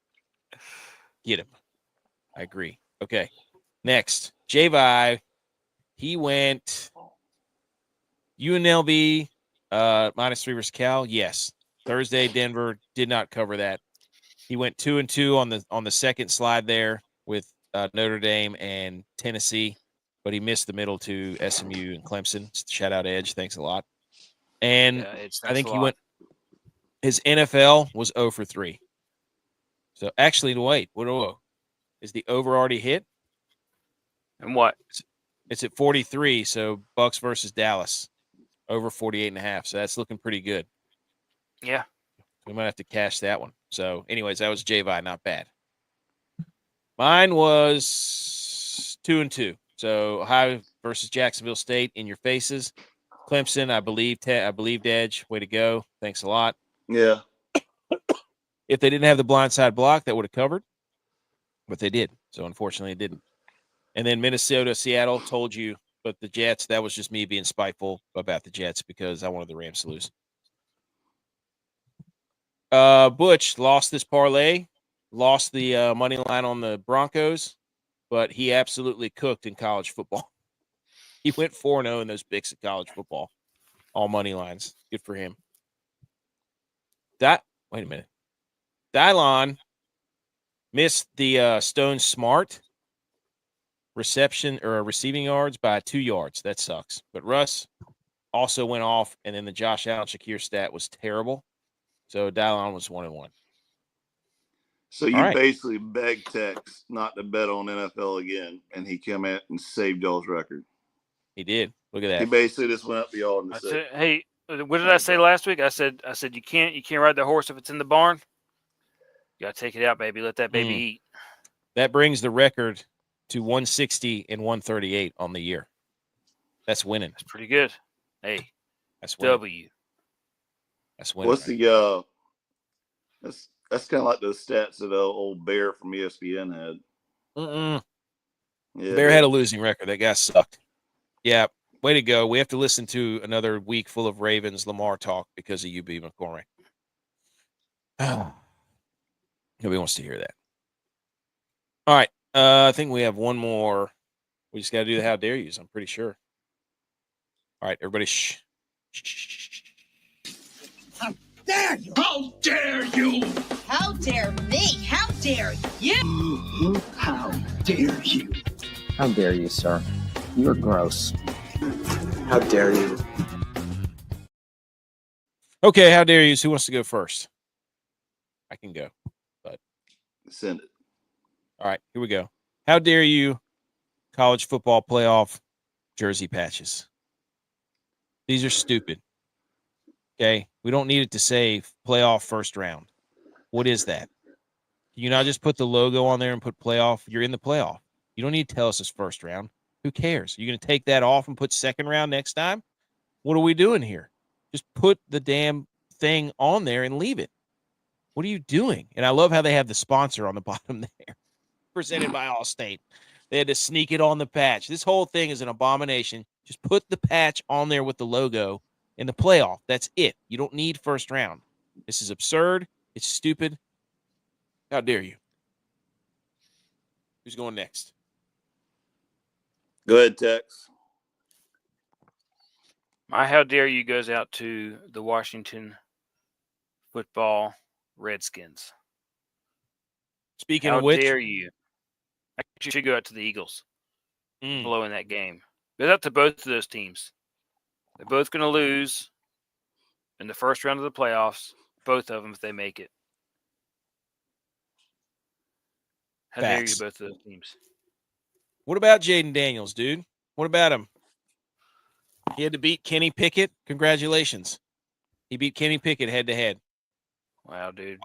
Get him." I agree. Okay, next, J-Vi. He went UNLV -3 versus Cal. Yes, Thursday Denver did not cover that. He went 2-2 on the second slide there with Notre Dame and Tennessee, but he missed the middle to SMU and Clemson. Shout out Edge, thanks a lot. And I think he went. His NFL was 0 for 3. So actually, wait, what is the over already hit? And what? It's at 43. So Bucks versus Dallas, over 48.5. So that's looking pretty good. Yeah, we might have to cash that one. So, anyways, that was J-Vi, not bad. Mine was 2-2. So Ohio versus Jacksonville State in your faces. Clemson, I believed Edge. Way to go. Thanks a lot. Yeah. If they didn't have the blindside block, that would have covered. But they did. So unfortunately it didn't. And then Minnesota, Seattle, told you, but the Jets, that was just me being spiteful about the Jets because I wanted the Rams to lose. Butch lost this parlay, lost the money line on the Broncos, but he absolutely cooked in college football. He went 4-0 in those picks of college football. All money lines. Good for him. Wait a minute. DYLON missed the Stone Smart reception or receiving yards by 2 yards. That sucks. But Russ also went off, and then the Josh Allen Shakir stat was terrible. So DYLON was 1-1. So you basically begged Tex not to bet on NFL again, and he came out and saved y'all's record. He did. Look at that. He basically just went up to y'all and said, "Hey, what did I say last week? I said you can't ride the horse if it's in the barn. You gotta take it out, baby. Let that baby eat." That brings the record to 160 and 138 on the year. That's winning. That's pretty good. Hey, that's winning. W. That's winning. What's the that's kind of like the stats that old Bear from ESPN had. Yeah, Bear had a losing record. That guy sucked. Yeah, way to go. We have to listen to another week full of Ravens Lamar talk because of you, B. McCormick. Nobody wants to hear that. All right. I think we have one more. We just got to do the how dare yous, I'm pretty sure. All right, everybody. Shh. How dare you? How dare you? How dare me? How dare you? How dare you? How dare you, sir? You're gross. How dare you? Okay, how dare you? Who wants to go first? I can go, but send it. All right, here we go. How dare you? College football playoff jersey patches. These are stupid. Okay, we don't need it to say playoff first round. What is that? You not just put the logo on there and put playoff. You're in the playoff. You don't need to tell us it's first round. Who cares? You're going to take that off and put second round next time? What are we doing here? Just put the damn thing on there and leave it. What are you doing? And I love how they have the sponsor on the bottom there. Presented by Allstate. They had to sneak it on the patch. This whole thing is an abomination. Just put the patch on there with the logo in the playoff. That's it. You don't need first round. This is absurd. It's stupid. How dare you? Who's going next? Go ahead, Tex. My how dare you goes out to the Washington football Redskins. Speaking of which, how dare you? Actually, should go out to the Eagles. Blowing that game. Goes out to both of those teams. They're both going to lose in the first round of the playoffs. Both of them if they make it. How dare you, both of those teams? What about Jayden Daniels, dude? What about him? He had to beat Kenny Pickett. Congratulations. He beat Kenny Pickett head-to-head. Wow, dude.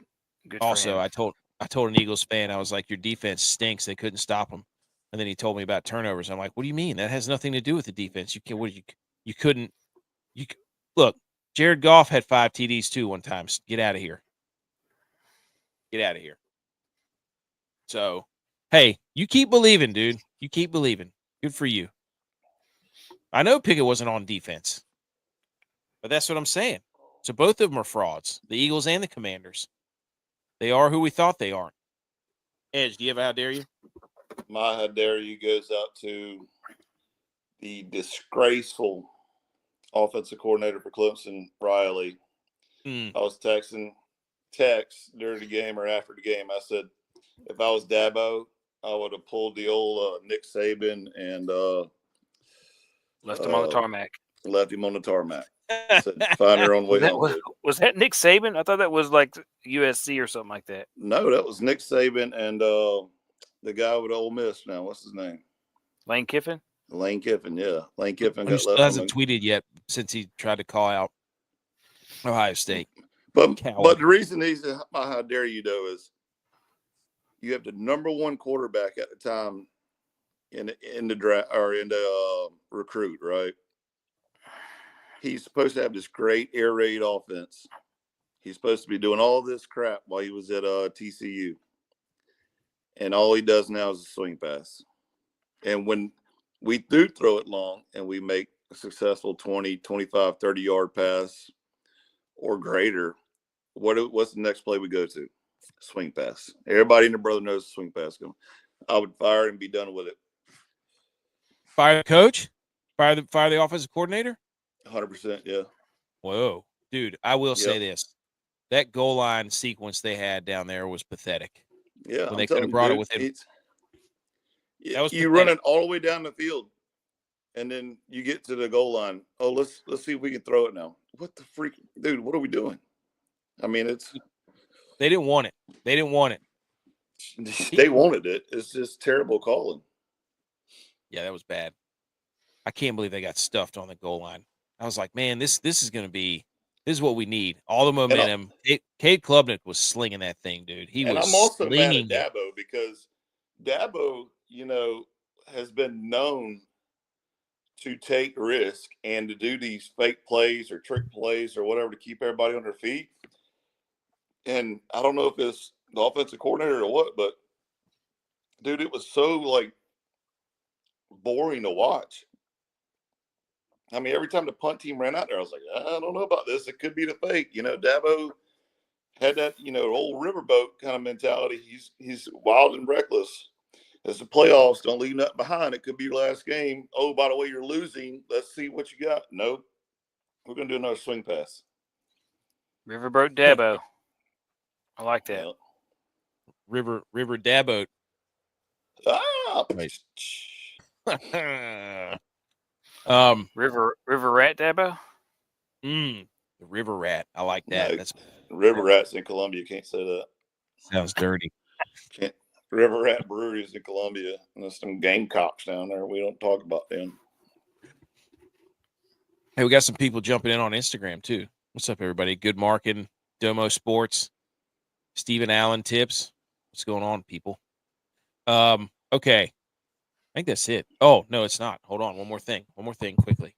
Good also, for him. I told an Eagles fan, I was like, your defense stinks. They couldn't stop them. And then he told me about turnovers. I'm like, what do you mean? That has nothing to do with the defense. You couldn't. Look, Jared Goff had 5 TDs too one time. Get out of here. Get out of here. So, hey, you keep believing, dude. You keep believing. Good for you. I know Pickett wasn't on defense, but that's what I'm saying. So both of them are frauds, the Eagles and the Commanders. They are who we thought they are. Edge, do you have a how dare you? My how dare you goes out to the disgraceful offensive coordinator for Clemson, Riley. I was texting during the game or after the game. I said, if I was Dabo, I would have pulled the old Nick Saban and left him on the tarmac. Left him on the tarmac. Said, find her on the way home. Was that Nick Saban? I thought that was like USC or something like that. No, that was Nick Saban and the guy with Ole Miss now. What's his name? Lane Kiffin? Lane Kiffin, yeah. Lane Kiffin He got still left. hasn't tweeted yet since he tried to call out Ohio State. But the reason he's my how dare you though is you have the number 1 quarterback at the time in the draft or in the recruit, right? He's supposed to have this great air raid offense. He's supposed to be doing all this crap while he was at TCU. And all he does now is a swing pass. And when we do throw it long and we make a successful 20, 25, 30-yard pass or greater, what's the next play we go to? Swing pass. Everybody and their brother knows the swing pass coming. I would fire it and be done with it. Fire the coach? Fire the offensive coordinator? 100%, yeah. Whoa. Dude, I will say this. That goal line sequence they had down there was pathetic. Yeah. When they could have brought it with him. You run it all the way down the field, and then you get to the goal line. Oh, let's see if we can throw it now. What the freak? Dude, what are we doing? I mean, they didn't want it. They didn't want it. They wanted it. It's just terrible calling. Yeah, that was bad. I can't believe they got stuffed on the goal line. I was like, man, this is going to be – this is what we need. All the momentum. Cade Klubnik was slinging that thing, dude. I'm also mad at Dabo because Dabo, has been known to take risk and to do these fake plays or trick plays or whatever to keep everybody on their feet. And I don't know if it's the offensive coordinator or what, but, dude, it was so, boring to watch. I mean, every time the punt team ran out there, I was like, I don't know about this. It could be the fake. Dabo had that, old riverboat kind of mentality. He's wild and reckless. It's the playoffs. Don't leave nothing behind. It could be your last game. Oh, by the way, you're losing. Let's see what you got. Nope. We're going to do another swing pass. Riverboat Dabo. I like that. Yeah. River Dabo. Ah! Right. River Rat Dabo? The River Rat. I like that. No, That's River Rats in Columbia. Can't say that. Sounds dirty. River Rat Breweries in Columbia. And there's some Gamecocks down there. We don't talk about them. Hey, we got some people jumping in on Instagram too. What's up, everybody? Good Markin, Domo Sports, Stephen Allen Tips. What's going on, people? Okay. I think that's it. Oh, no, it's not. Hold on. One more thing quickly.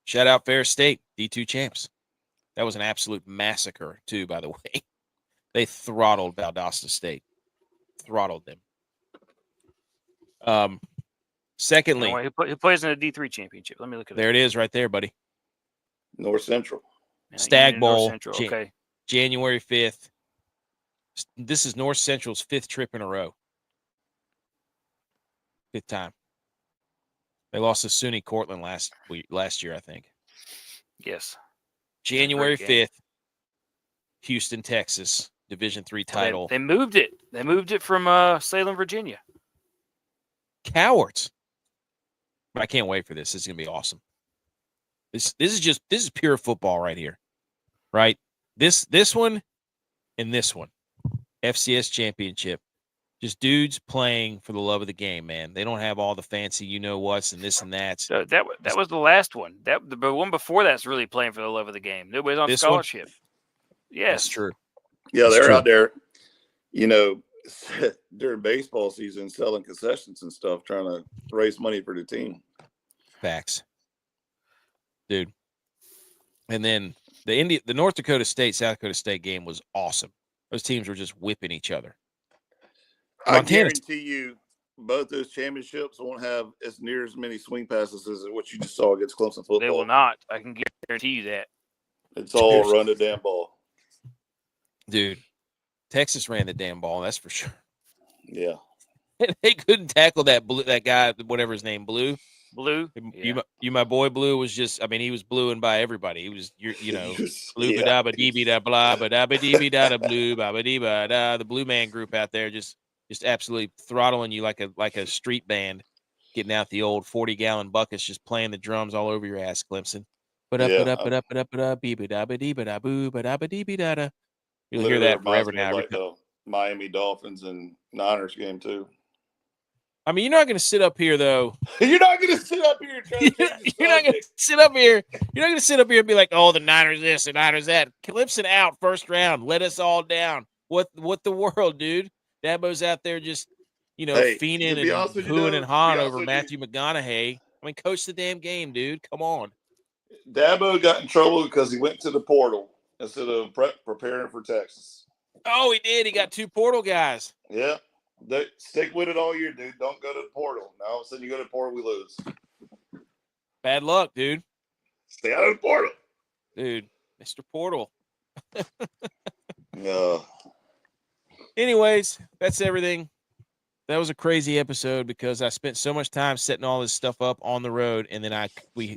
Shout out Ferris State, D2 champs. That was an absolute massacre, too, by the way. They throttled Valdosta State. Throttled them. Secondly. He plays in a D3 championship. Let me look at it. There it is right there, buddy. North Central. Yeah, Stag Bowl. Okay. January 5th. This is North Central's 5th trip in a row. 5th time. They lost to SUNY Cortland last year, I think. Yes. January 5th, Houston, Texas, Division III title. They moved it. They moved it from Salem, Virginia. Cowards. But I can't wait for this. This is gonna be awesome. This is pure football right here. Right? This one and this one. FCS championship. Just dudes playing for the love of the game, man. They don't have all the fancy what's and this and that. So that was the last one. The one before that's really playing for the love of the game. Nobody's on scholarship. Yes. That's true. Yeah, they're out there. during baseball season, selling concessions and stuff, trying to raise money for the team. Facts, dude. And then the North Dakota State, South Dakota State game was awesome. Those teams were just whipping each other. I guarantee you, both those championships won't have as near as many swing passes as what you just saw against Clemson football. They will not. I can guarantee you that. It's all run the damn ball. Dude, Texas ran the damn ball, that's for sure. Yeah. They couldn't tackle that guy, whatever his name, Blue. Blue? You my boy Blue was just, I mean, he was bluing by everybody. He was, blue Yeah. ba dee da blah ba da ba dee da blue ba dee ba da. The Blue Man Group out there just absolutely throttling you like a street band, getting out the old 40-gallon buckets, just playing the drums all over your ass, Clemson. But up, bee ba da ba dee ba da boo ba da ba dee ba da. You'll hear that forever now. Like the Miami Dolphins and Niners game too. I mean, you're not going to sit up here though. You're not going to sit up here. You're not going to sit up here. You're not going to sit up here and be like, "Oh, the Niners this, the Niners that." Clemson out first round. Let us all down. What the world, dude? Dabo's out there just, fiending and hooing and hawing over Matthew McConaughey. I mean, coach the damn game, dude. Come on. Dabo got in trouble because he went to the portal instead of preparing for Texas. Oh, he did. He got 2 portal guys. Yeah. Stick with it all year, dude. Don't go to the portal. Now all of a sudden you go to the portal, we lose. Bad luck, dude. Stay out of the portal. Dude, Mr. Portal. No. Anyways, that's everything. That was a crazy episode because I spent so much time setting all this stuff up on the road, and then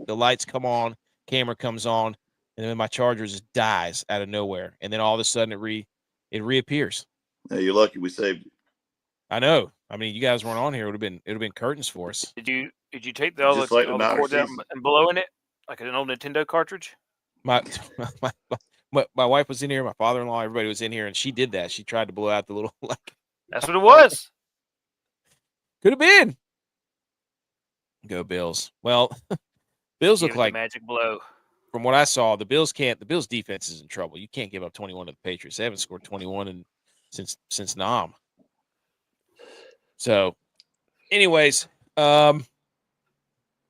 the lights come on, camera comes on, and then my charger just dies out of nowhere, and then all of a sudden it reappears. Hey, you're lucky we saved you. I know. I mean, you guys weren't on here; it would have been curtains for us. Did you take all the cords out and blow in it like an old Nintendo cartridge? My wife was in here, my father-in-law, everybody was in here, and she did that. She tried to blow out the little That's what it was. Could have been. Go Bills. Well, Bills look like magic blow. From what I saw, the Bills defense is in trouble. You can't give up 21 to the Patriots. They haven't scored 21 since Nam. So, anyways, I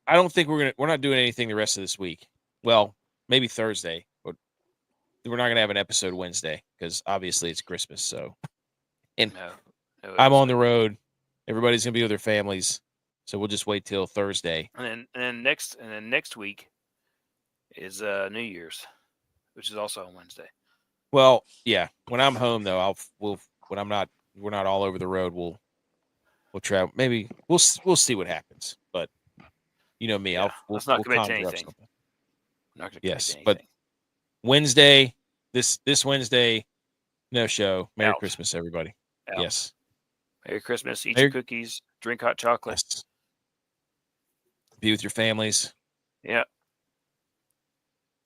don't think we're not doing anything the rest of this week. Well, maybe Thursday, but we're not gonna have an episode Wednesday because obviously it's Christmas. So, and no, I'm on the road. Everybody's gonna be with their families, so we'll just wait till Thursday. And then next week is New Year's, which is also on Wednesday. Well, yeah. When I'm home though, we're not all over the road. We'll travel. Maybe we'll see what happens. But you know me, yeah, we'll not commit to anything. Not gonna yes, but Wednesday, this Wednesday, no show. Merry Christmas, everybody. Out. Yes. Merry Christmas. Eat your cookies. Drink hot chocolate. Yes. Be with your families. Yeah.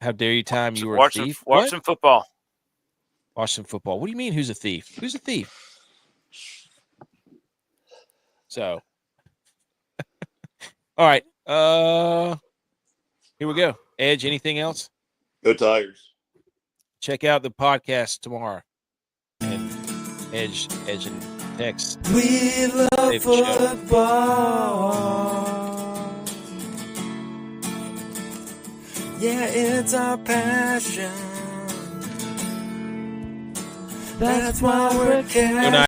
How dare you time you were a thief? Watch some football. Watch some football. What do you mean who's a thief? Who's a thief? So. All right. Here we go. Edge, anything else? Go Tigers. Check out the podcast tomorrow. And Edge and Tex. We love football. Yeah, it's our passion. That's why we're